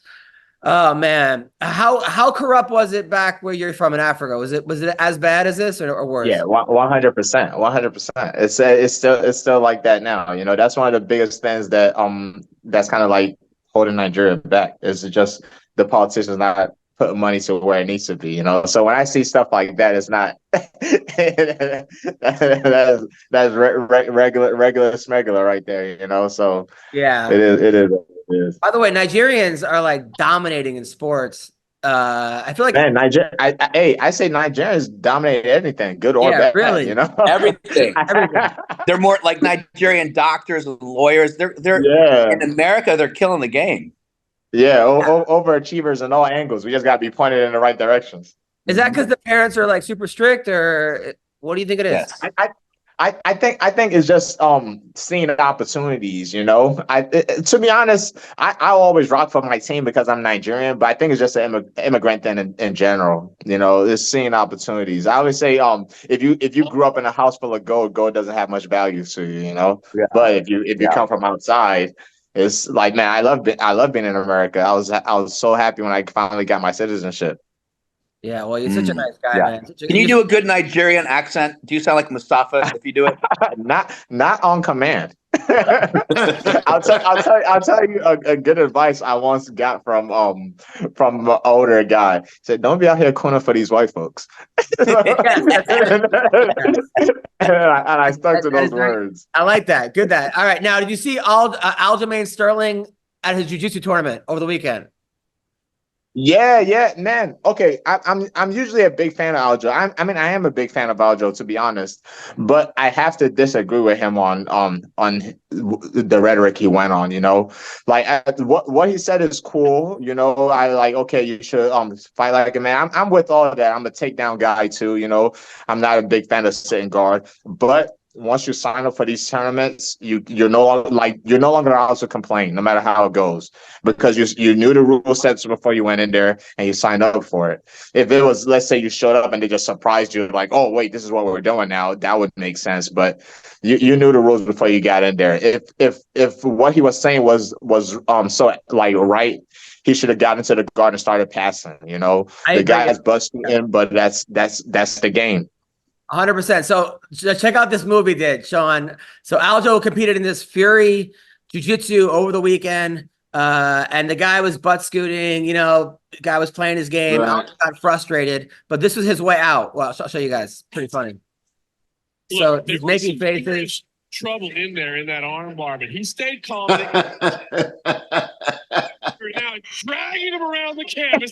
Oh man, how corrupt was it back where you're from in Africa? Was it as bad as this or worse? Yeah, 100%. It's still like that now. You know, that's one of the biggest things that that's kind of like holding Nigeria back. Is just the politicians not putting money to where it needs to be. You know, so when I see stuff like that, it's not that's regular smuggler right there. You know, so yeah, it is. By the way, Nigerians are like dominating in sports. I feel like I say Nigerians dominate everything, good or bad. Really, you know, everything. They're more like Nigerian doctors and lawyers. They're in America. They're killing the game. Yeah, overachievers in all angles. We just got to be pointed in the right directions. Is that because the parents are like super strict, or what do you think it is? Yes. I think it's just seeing opportunities, you know. To be honest, I always rock for my team because I'm Nigerian, but I think it's just an immigrant thing in general. You know, it's seeing opportunities. I always say if you grew up in a house full of gold doesn't have much value to you, you know. Yeah. But if you come from outside, it's like, man, I love being in America. I was so happy when I finally got my citizenship. Yeah, well, you're such a nice guy, man. Can you do a good Nigerian accent? Do you sound like Mustafa if you do it? not on command. I'll tell you a good advice I once got from an older guy. He said, "Don't be out here corner for these white folks." And I stuck to those words. I like that. Good that. All right, now did you see Aljamain Sterling at his jiu-jitsu tournament over the weekend? Yeah, man. Okay, I'm usually a big fan of Aljo. I mean, I am a big fan of Aljo, to be honest, but I have to disagree with him on the rhetoric he went on. You know, like what he said is cool. You know, I like, okay, you should fight like a man. I'm with all of that. I'm a takedown guy too. You know, I'm not a big fan of sitting guard, but once you sign up for these tournaments, you're no longer allowed to complain, no matter how it goes, because you knew the rule sets before you went in there and you signed up for it. If it was, let's say you showed up and they just surprised you, like, oh wait, this is what we're doing now, that would make sense. But you knew the rules before you got in there. If what he was saying was so like right, he should have gotten into the guard and started passing. You know, the guy's busting in, but that's the game. 100%. So check out this movie Sean. So Aljo competed in this Fury Jiu-Jitsu over the weekend. And the guy was butt scooting, you know, the guy was playing his game. Right. Aljo got frustrated, but this was his way out. Well, I'll show you guys. Pretty funny. So he's making faces. Trouble in there in that arm bar, but he stayed calm. Now dragging him around the canvas.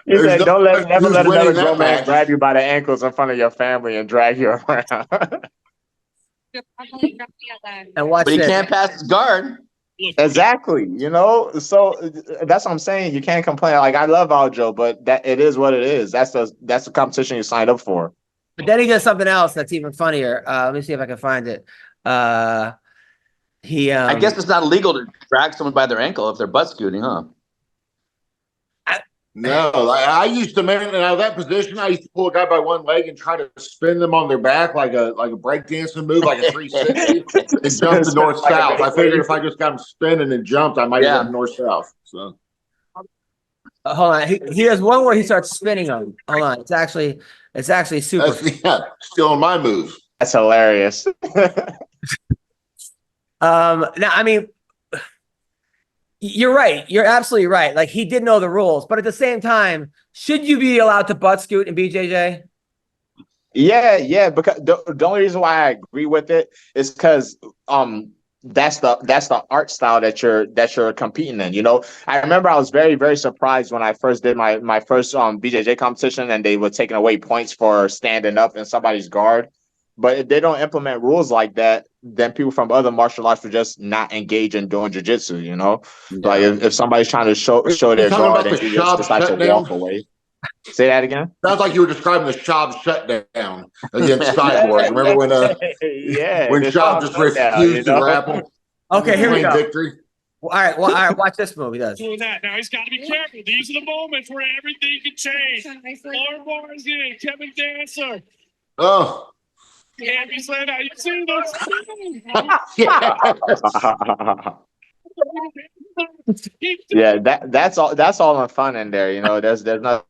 He said, never let another grown man grab you by the ankles in front of your family and drag you around. And watch but he can't pass his guard. Exactly. You know, so that's what I'm saying. You can't complain. Like, I love Aljo, but that it is what it is. That's the competition you signed up for. But then he does something else that's even funnier. Let me see if I can find it. He I guess it's not illegal to drag someone by their ankle if they're butt scooting, huh? No, I used to, man, out of that position, I used to pull a guy by one leg and try to spin them on their back like a breakdancing move, like a 360, and jump to north-south. I figured if I just got him spinning and jumped, I might have north-south. So, hold on. He has one where he starts spinning them. Hold on. It's actually super. Still on my move. That's hilarious. Now, I mean, you're right. You're absolutely right. Like, he did know the rules, but at the same time, should you be allowed to butt scoot in BJJ? Yeah, because the only reason why I agree with it is because that's the art style that you're competing in. You know, I remember I was very, very surprised when I first did my first BJJ competition and they were taking away points for standing up in somebody's guard. But if they don't implement rules like that, then people from other martial arts will just not engage in doing jiu-jitsu, you know? Yeah. Like if somebody's trying to show their guard and you just decide to walk away. Say that again? Sounds like you were describing the Schaub shutdown against Cyborg. Remember when when Schaub just refused to grapple? Okay, here we go. Victory. All right, watch this move. He does. Doing that. Now he's got to be careful. These are the moments where everything can change. Arm bars in, Kevin Dancer. Oh. Can't be slammed out. You see those? Yeah, that's all in fun in there. You know, there's nothing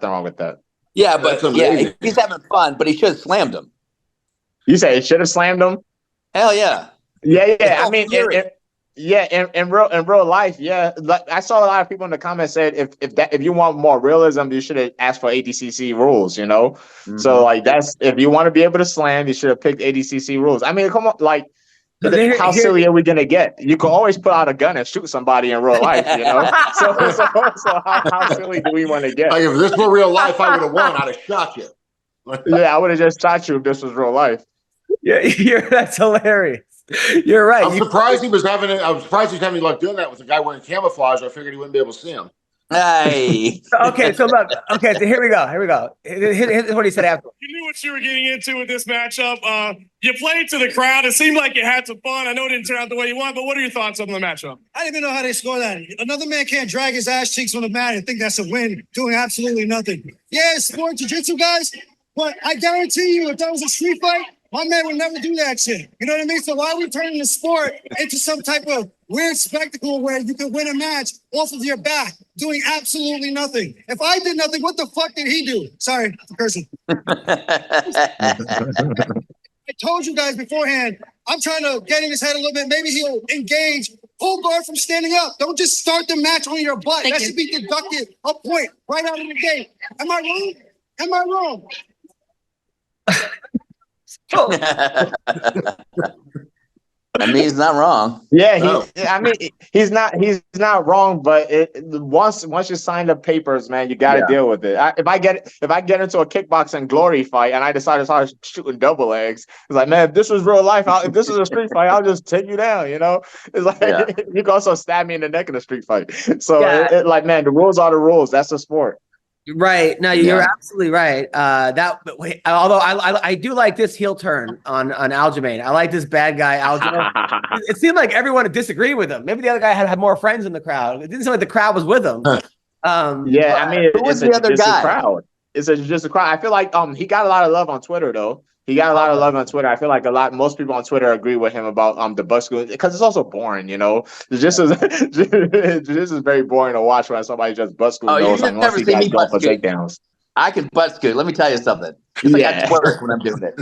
wrong with that. Yeah, but he's having fun, but he should have slammed him. You say he should have slammed him? Hell yeah. Yeah. I mean, in real life, yeah. Like, I saw a lot of people in the comments said if you want more realism, you should have asked for ADCC rules. You know, so like that's if you want to be able to slam, you should have picked ADCC rules. I mean, come on, like. How silly are we gonna get? You can always put out a gun and shoot somebody in real life, you know. So how silly do we want to get? Like if this were real life, I would have won. I'd have shot you. Yeah, I would have just shot you if this was real life. Yeah, that's hilarious. You're right. I'm surprised he was having luck doing that with a guy wearing camouflage. I figured he wouldn't be able to see him. Hey. Okay, so look. Okay, so here we go. Here's what he said after. You knew what you were getting into with this matchup. You played to the crowd. It seemed like you had some fun. I know it didn't turn out the way you want, but what are your thoughts on the matchup? I didn't even know how they scored that. Another man can't drag his ass cheeks on the mat and think that's a win, doing absolutely nothing. Yeah, it's sport jiu-jitsu, guys, but I guarantee you, if that was a street fight, my man would never do that shit. You know what I mean? So why are we turning the sport into some type of weird spectacle where you can win a match off of your back, doing absolutely nothing? If I did nothing, what the fuck did he do? Sorry, the person. I told you guys beforehand, I'm trying to get in his head a little bit. Maybe he'll engage, pull guard from standing up. Don't just start the match on your butt. That should be deducted a point right out of the gate. Am I wrong? Am I wrong? I mean, he's not wrong. Yeah, he's not wrong. But once you sign the papers, man, you got to deal with it. If I get into a kickboxing glory fight and I decide to start shooting double legs, it's like, man, if this was real life, if this is a street fight, I'll just take you down. You know, it's like you can also stab me in the neck in a street fight. So like, man, the rules are the rules. That's the sport. Right. No, you're absolutely right. Although I do like this heel turn on Aljamain. I like this bad guy Aljamain. It seemed like everyone disagreed with him. Maybe the other guy had more friends in the crowd. It didn't seem like the crowd was with him. I mean, who was the other guy? Crowd. It's just a crowd. I feel like he got a lot of love on Twitter though. He got a lot of love on Twitter. I feel like most people on Twitter agree with him about the butt scoot because it's also boring, you know. It's just is very boring to watch when somebody just butt scoot. You've never seen me butt scoot. Takedowns. I can butt scoot. Let me tell you something. It's like I twerk when I'm doing it.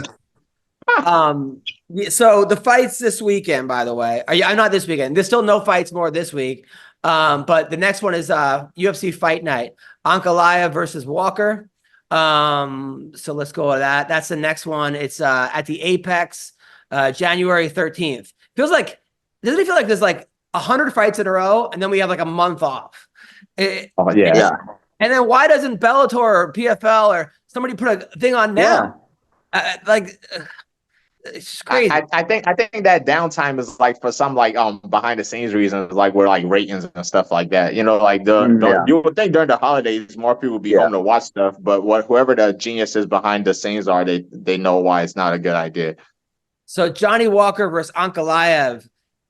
So the fights this weekend, by the way, I'm not this weekend. There's still no fights more this week. But the next one is UFC Fight Night. Ankalaev versus Walker. So let's go with that. That's the next one. It's at the Apex, January 13th. Doesn't it feel like there's like 100 fights in a row and then we have like a month off? And then why doesn't Bellator or PFL or somebody put a thing on now? It's just crazy. I think that downtime is like for some like behind the scenes reasons, like where like ratings and stuff like that. You know, like you would think during the holidays more people would be home to watch stuff, but whoever the geniuses behind the scenes are, they know why it's not a good idea. So Johnny Walker versus Ankalaev.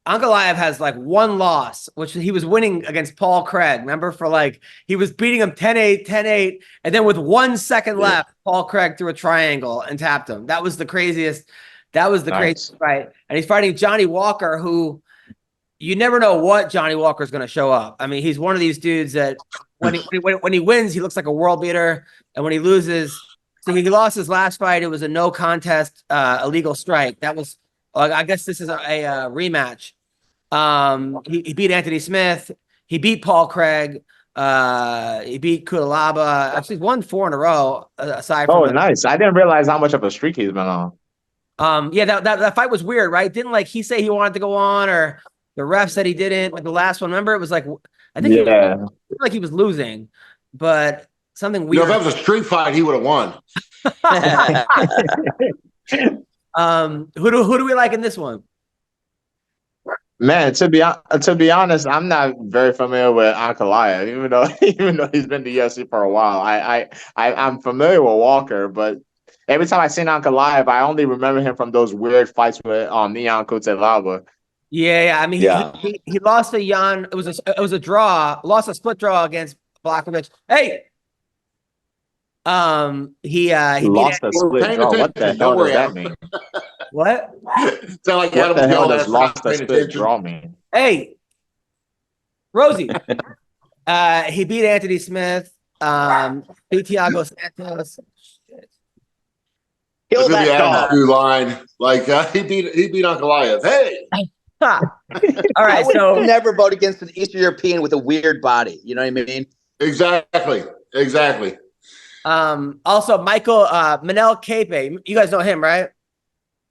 Ankalaev has like one loss, which he was winning against Paul Craig. Remember, for like he was beating him 10-8, 10-8, and then with 1 second left, Paul Craig threw a triangle and tapped him. That was the craziest. That was the craziest fight. And he's fighting Johnny Walker, who you never know what Johnny Walker is going to show up. I mean, he's one of these dudes that when he wins, he looks like a world beater, and when he loses, so he lost his last fight. It was a no contest, illegal strike. That was. I guess this is a rematch. He beat Anthony Smith. He beat Paul Craig. He beat Kudalaba. Actually, won 4 in a row. Aside from nice! I didn't realize how much of a streak he's been on. Yeah, that fight was weird, right? Didn't like he say he wanted to go on, or the ref said he didn't. Like the last one, remember? It was like I think he was losing, but something weird. If that was a street fight, he would have won. Who do we like in this one? Man, to be honest, I'm not very familiar with Ankalaev, even though he's been to UFC for a while. I'm familiar with Walker, but every time I seen Ankalaev, I only remember him from those weird fights with Neon Kutelaba. Yeah. I mean, he lost to Jan. It was a draw. Lost a split draw against Blachowicz. Hey. He lost a split draw. What the hell does that mean? What? Sound like what the hell does lost a split draw mean? Hey, Rosie. He beat Anthony Smith. Beat Thiago Santos. Kill that dog. Line. Like he beat Ankalaev. Hey. All right. So never vote against an Eastern European with a weird body. You know what I mean? Exactly. Also Michael Manel Cape. You guys know him, right?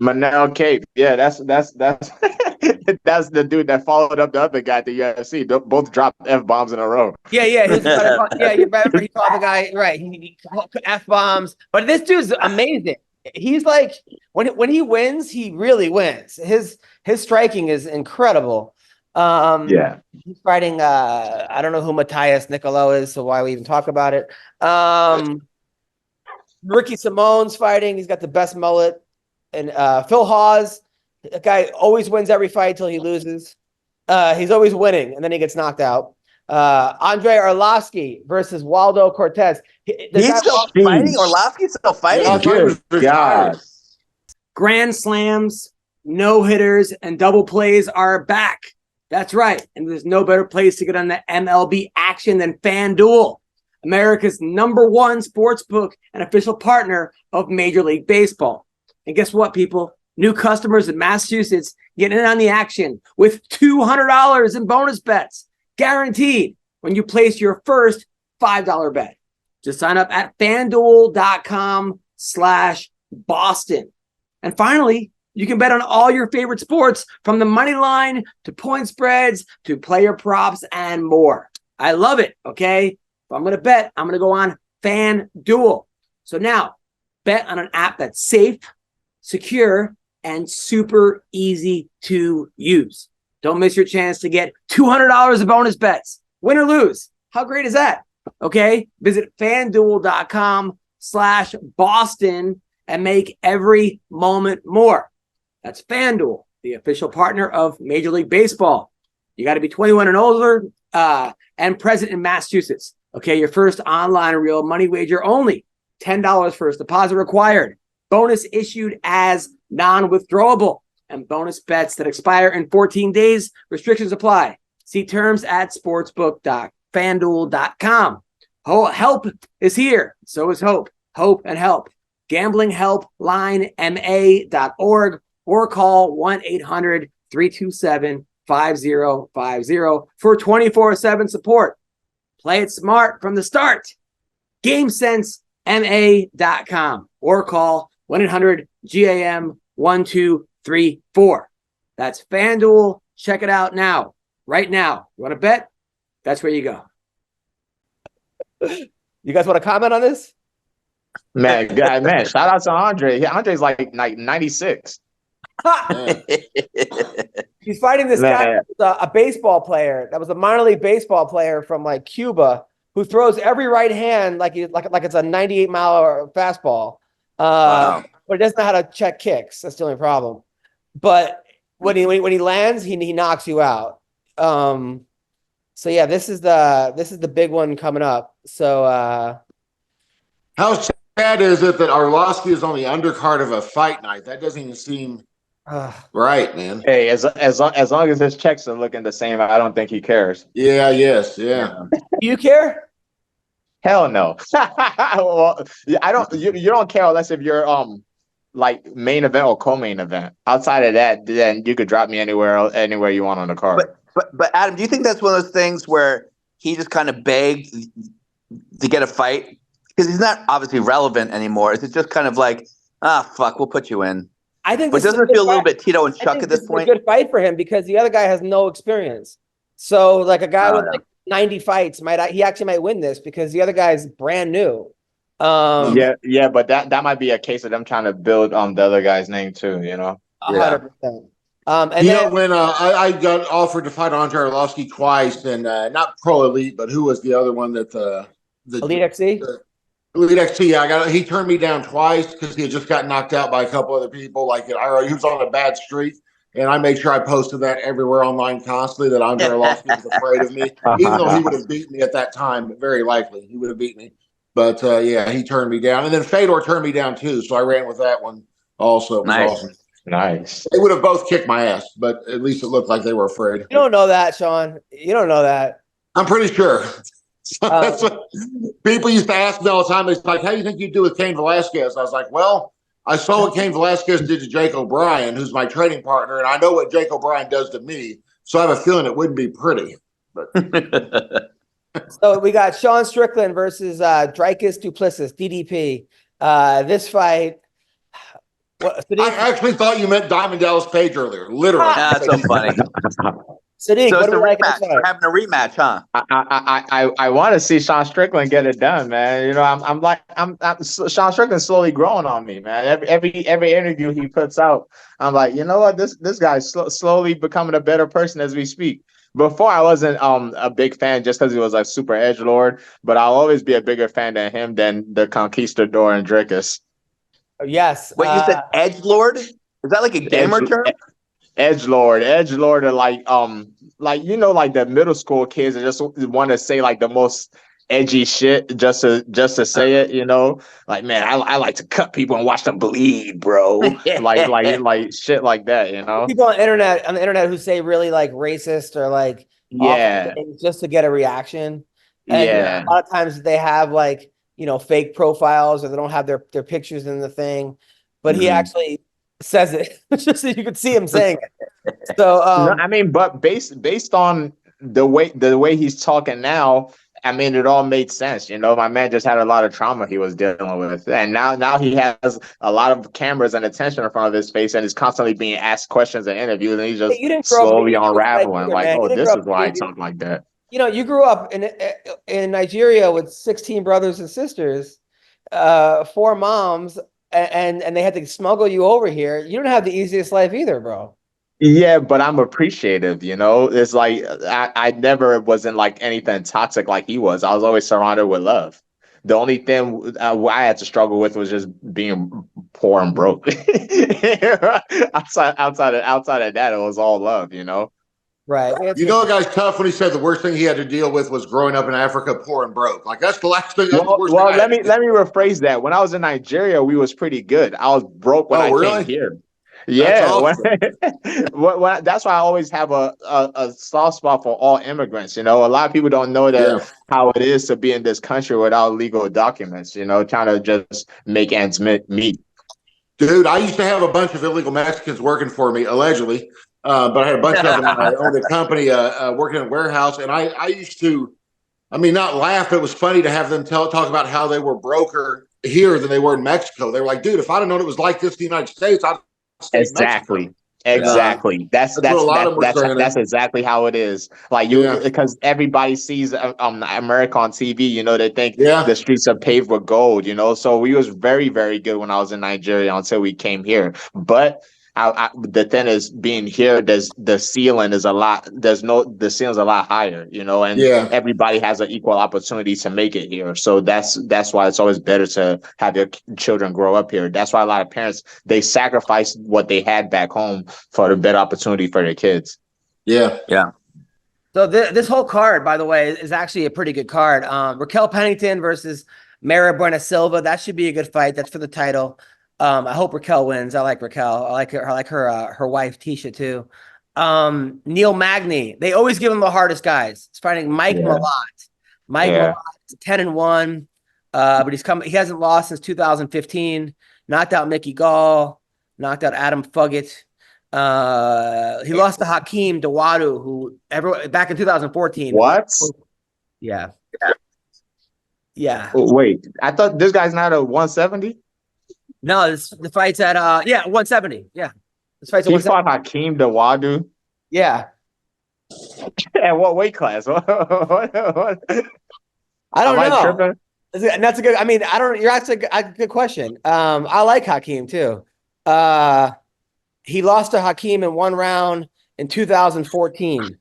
Manel Cape. Yeah, that's that's the dude that followed up the other guy at the UFC. Both dropped F-bombs in a row. Yeah. You remember he called the guy right. He F-bombs. But this dude's amazing. He's like when he wins, he really wins. His striking is incredible. He's fighting I don't know who Matthias Nicolau is, so why we even talk about it. Ricky Simone's fighting. He's got the best mullet. And Phil Hawes, that guy always wins every fight till he loses. He's always winning, and then he gets knocked out. Andre Arlovsky versus Waldo Cortez. He's still fighting? Arlovsky's still fighting? Good God. Grand slams, no-hitters, and double plays are back. That's right. And there's no better place to get on the MLB action than FanDuel, America's #1 sportsbook and official partner of Major League Baseball. And guess what, people? New customers in Massachusetts getting in on the action with $200 in bonus bets, guaranteed when you place your first $5 bet. Just sign up at FanDuel.com/Boston. And finally, you can bet on all your favorite sports, from the money line to point spreads to player props and more. I love it, okay? If I'm going to bet, I'm going to go on FanDuel. So now, bet on an app that's safe, secure, and super easy to use. Don't miss your chance to get $200 of bonus bets, win or lose. How great is that? Okay, visit FanDuel.com/Boston and make every moment more. That's FanDuel, the official partner of Major League Baseball. You got to be 21 and older and present in Massachusetts. Okay, your first online real money wager only. $10 first deposit required. Bonus issued as non-withdrawable, and bonus bets that expire in 14 days. Restrictions apply. See terms at sportsbook.fanduel.com. Help is here. So is hope. Hope and help. GamblingHelpLineMA.org or call 1-800-327-5050 for 24/7 support. Play it smart from the start. GameSenseMA.com or call 1-800-GAM-1234. That's FanDuel. Check it out now. Right now. You want to bet? That's where you go. You guys want to comment on this? Man, shout out to Andre. Andre's like 96. He's fighting this guy, Man. a baseball player that was a minor league baseball player from like Cuba, who throws every right hand like it's a 98-mile fastball. Wow. But he doesn't know how to check kicks. That's the only problem. But when he lands, he knocks you out. So yeah, this is the big one coming up. So how sad is it that Arlovsky is on the undercard of a fight night? That doesn't even seem right, man. Hey, as long as his checks are looking the same, I don't think he cares. Yeah. Do you care? Hell no. Well, I don't. You don't care unless if you're like main event or co-main event. Outside of that, then you could drop me anywhere you want on the card. But Adam, do you think that's one of those things where he just kind of begged to get a fight because he's not obviously relevant anymore? Is it just kind of like, fuck, we'll put you in? I think, but doesn't it feel a little bit Tito and Chuck at this point? It's a good fight for him because the other guy has no experience. So like a guy with like 90 fights he actually might win this because the other guy's brand new. Yeah, but that might be a case of them trying to build the other guy's name too, you know. 100%. And then when I got offered to fight Andre Arlovsky twice, and not Pro Elite, but who was the other one that the Elite XC? Elite XC, yeah, he turned me down twice because he had just got knocked out by a couple other people. Like he was on a bad streak, and I made sure I posted that everywhere online constantly that Andre Arlovsky was afraid of me, even though he would have beat me at that time. Very likely he would have beat me, but yeah, he turned me down, and then Fedor turned me down too. So I ran with that one also. It was awesome. Nice. They would have both kicked my ass, but at least it looked like they were afraid. You don't know that, Sean. You don't know that. I'm pretty sure. That's what people used to ask me all the time. It's like, how do you think you do with Cain Velasquez? I was like, well, I saw what Cain Velasquez did to Jake O'Brien, who's my training partner, and I know what Jake O'Brien does to me. So I have a feeling it wouldn't be pretty. But so we got Sean Strickland versus Dricus Duplessis, DDP. This fight. I actually thought you meant Diamond Dallas Page earlier. Literally. That's so funny. Sodiq, so what it's do a we like rematch. We're having a rematch, huh? I want to see Sean Strickland get it done, man. You know, I'm Sean Strickland's slowly growing on me, man. Every interview he puts out, I'm like, you know what, this guy's slowly becoming a better person as we speak. Before I wasn't a big fan just because he was a super edgelord, but I'll always be a bigger fan of him than the Conquistador and Dricus. Yes. Wait, you said edgelord? Is that like a gamer term? Edgelord are like you know, like the middle school kids that just want to say like the most edgy shit just to say it, you know. Like, man, I like to cut people and watch them bleed, bro. like shit like that, you know. People on the internet who say really like racist or like awful things just to get a reaction. And a lot of times they have like, you know, fake profiles or they don't have their pictures in the thing, but he actually says it just so you could see him saying it. So no, I mean, but based on the way he's talking now, I mean, it all made sense. You know, my man just had a lot of trauma he was dealing with, and now he has a lot of cameras and attention in front of his face, and is constly being asked questions and interviews, and he's just slowly unraveling. Like, oh, this is why I talk like that. You know, you grew up in Nigeria with 16 brothers and sisters, 4 moms, and they had to smuggle you over here. You don't have the easiest life either, bro. Yeah, but I'm appreciative, you know. It's like I never wasn't like anything toxic like he was. I was always surrounded with love. The only thing I had to struggle with was just being poor and broke. outside of that, it was all love, you know. Right. You know, a guy's tough when he said the worst thing he had to deal with was growing up in Africa, poor and broke. Like that's the last thing. Well, let me rephrase that. When I was in Nigeria, we was pretty good. I was broke when I came here. Yeah, awesome. That's why I always have a soft spot for all immigrants. You know, a lot of people don't know that how it is to be in this country without legal documents. You know, trying to just make ends meet. Dude, I used to have a bunch of illegal Mexicans working for me, allegedly. But I had a bunch of them. I owned a company working in a warehouse, and I used to, I mean, not laugh, but it was funny to have them talk about how they were broker here than they were in Mexico. They were like, dude, if I'd have known it was like this in the United States, I'd stay in Mexico. Exactly. That's exactly how it is. Like because everybody sees America on TV, you know, they think the streets are paved with gold, you know. So we was very, very good when I was in Nigeria until we came here. But The thing is, being here, the ceiling is a lot. The ceiling's a lot higher, you know, and everybody has an equal opportunity to make it here. So that's why it's always better to have your children grow up here. That's why a lot of parents, they sacrifice what they had back home for the better opportunity for their kids. Yeah. So this whole card, by the way, is actually a pretty good card. Raquel Pennington versus Mara Buena Silva. That should be a good fight. That's for the title. I hope Raquel wins. I like Raquel. I like her wife Tisha too. Neil Magny. They always give him the hardest guys. He's fighting Mike Malott. Malott is 10-1. But he hasn't lost since 2015. Knocked out Mickey Gall. Knocked out Adam Fugget. He lost to Hakeem Dawodu, who back in 2014. What? Yeah. Wait, I thought this guy's not a 170. No, the fight's at 170. Yeah, this fight's. He fought Hakeem Dawodu. Yeah. At what weight class? I don't know. That's a good. I mean, I don't. You're asking a good question. I like Hakeem too. He lost to Hakeem in one round in 2014.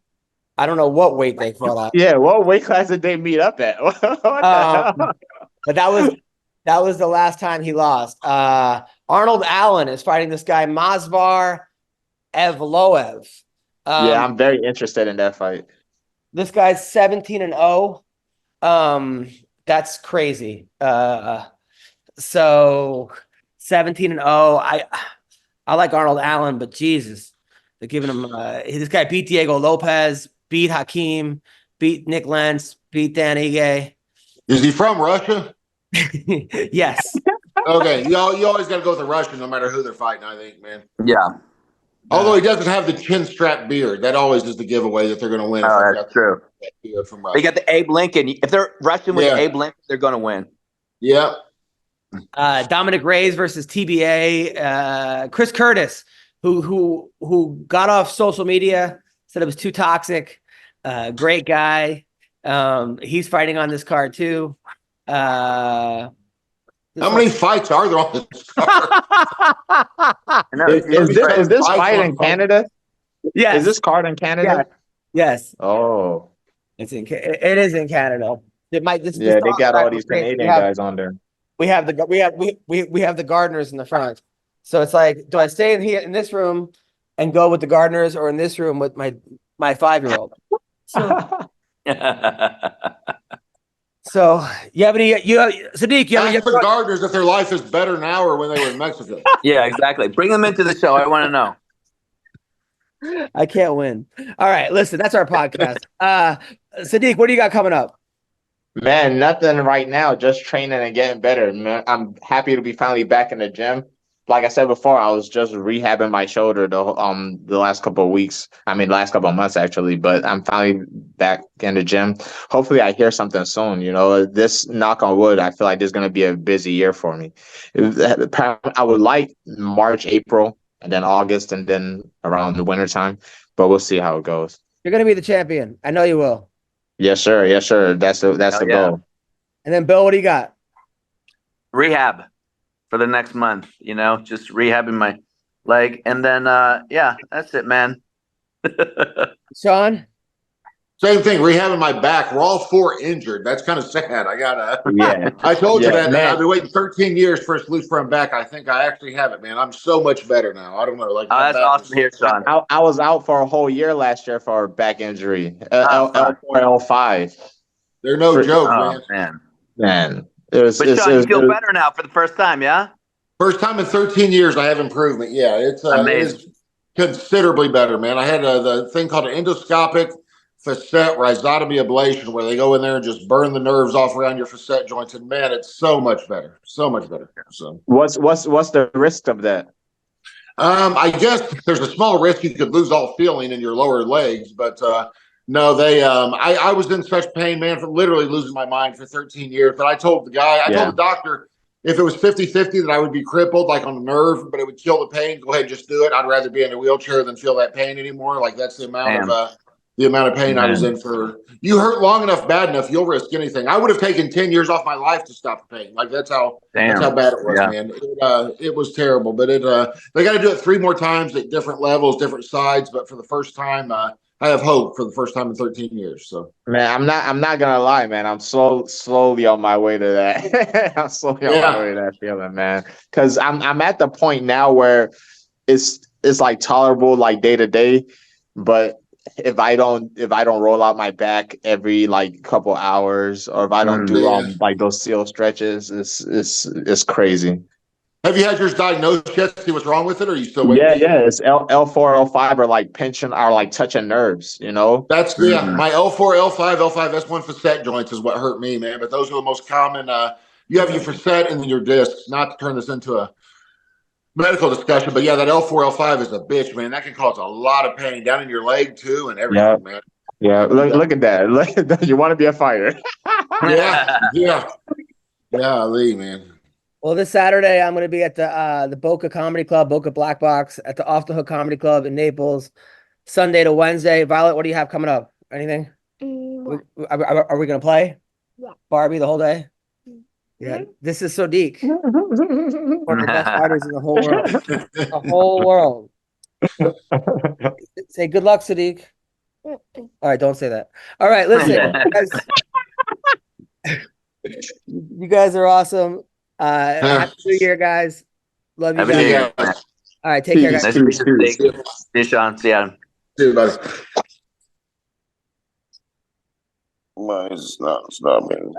I don't know what weight they fought at. Yeah, what weight class did they meet up at? But that was the last time he lost. Arnold Allen is fighting this guy Mazvar Evloev. I'm very interested in that fight. This guy's 17-0. That's crazy. So 17-0. I like Arnold Allen, but Jesus, they're giving him. This guy beat Diego Lopez, beat Hakeem, beat Nick Lentz, beat Dan Ige. Is he from Russia? Yes. Okay, you always got to go with the Russian, no matter who they're fighting. I think, man. Yeah. Although he doesn't have the chin strap beard, that always is the giveaway that they're going to win. Oh, that's true. From They got the Abe Lincoln. If they're Russian with Abe Lincoln, they're going to win. Yeah. Dominic Reyes versus TBA. Chris Curtis, who got off social media, said it was too toxic. Great guy. He's fighting on this card too. How many fights are there on this card? Is this fight in Canada? Yes. Is this card in Canada? Yes. Oh. It is in Canada. It might. They got all these Canadian guys on there. We have the gardeners in the front. So it's like, do I stay in this room and go with the gardeners, or in this room with my 5-year-old? So you have any? Sodiq, you have the gardeners if their life is better now or when they were in Mexico. Yeah, exactly. Bring them into the show. I want to know. I can't win. All right, listen, that's our podcast. Sodiq, what do you got coming up? Man, nothing right now. Just training and getting better. Man, I'm happy to be finally back in the gym. Like I said before, I was just rehabbing my shoulder the last couple of weeks. I mean, last couple of months actually. But I'm finally back in the gym. Hopefully, I hear something soon. You know, this, knock on wood, I feel like this is going to be a busy year for me. I would like March, April, and then August, and then around the wintertime. But we'll see how it goes. You're going to be the champion. I know you will. Yes, sir. Yes, sir. That's the goal. And then, Bill, what do you got? Rehab for the next month, just rehabbing my leg. And then, that's it, man. Sean? Same thing, rehabbing my back. We're all 4 injured. That's kind of sad. I told you that, man. I've been waiting 13 years for a loose front back. I think I actually have it, man. I'm so much better now. I don't know. That's awesome to hear, Sean. I was out for a whole year last year for a back injury. L4, L5. They're no joke, man. But Sean, you feel better now for the first time, yeah? First time in 13 years I have improvement. Yeah, it's considerably better, man. I had the thing called an endoscopic facet rhizotomy ablation, where they go in there and just burn the nerves off around your facet joints, and man, it's so much better. So what's the risk of that? I guess there's a small risk you could lose all feeling in your lower legs, but no, they I was in such pain, man, for literally losing my mind for 13 years. But I told the doctor, if it was 50-50 that I would be crippled, like on the nerve, but it would kill the pain, go ahead and just do it. I'd rather be in a wheelchair than feel that pain anymore. Like, that's the amount of The amount of pain I was in for you hurt long enough, bad enough, you'll risk anything. I would have taken 10 years off my life to stop the pain. Like that's how bad it was, man. It was terrible. But they got to do it 3 more times at different levels, different sides. But for the first time, I have hope for the first time in 13 years. So man, I'm not gonna lie, man. I'm slowly on my way to that. I'm slowly on my way to that feeling, man. Because I'm at the point now where it's like tolerable, like day to day, but if I don't roll out my back every like couple hours, or if I don't do like those seal stretches, it's crazy. Have you had yours diagnosed yet to see what's wrong with it, or are you still waiting? Yeah. It's L4, L5 are like pinching, are like touching nerves, you know? That's my L4, L5, L5, S1 facet joints is what hurt me, man. But those are the most common. You have your facet and then your discs. Not to turn this into a medical discussion, but yeah, that L4, L5 is a bitch, man. That can cause a lot of pain down in your leg too, and everything, man. Yeah, look at that. Look at that. You want to be a fighter? yeah, Lee, man. Well, this Saturday I'm going to be at the Boca Comedy Club, Boca Black Box, at the Off the Hook Comedy Club in Naples, Sunday to Wednesday. Violet, what do you have coming up? Anything? Are we going to play? Yeah. Barbie the whole day? Yeah. This is Sodiq. One of the best fighters in the whole world. The whole world. Say good luck, Sodiq. All right, don't say that. All right, listen. You guys are awesome. Happy New Year, guys. Love you guys. All right, take care, guys. Nice to meet you. See you, Sean. See ya. See you, buddy. Mine's not stopping.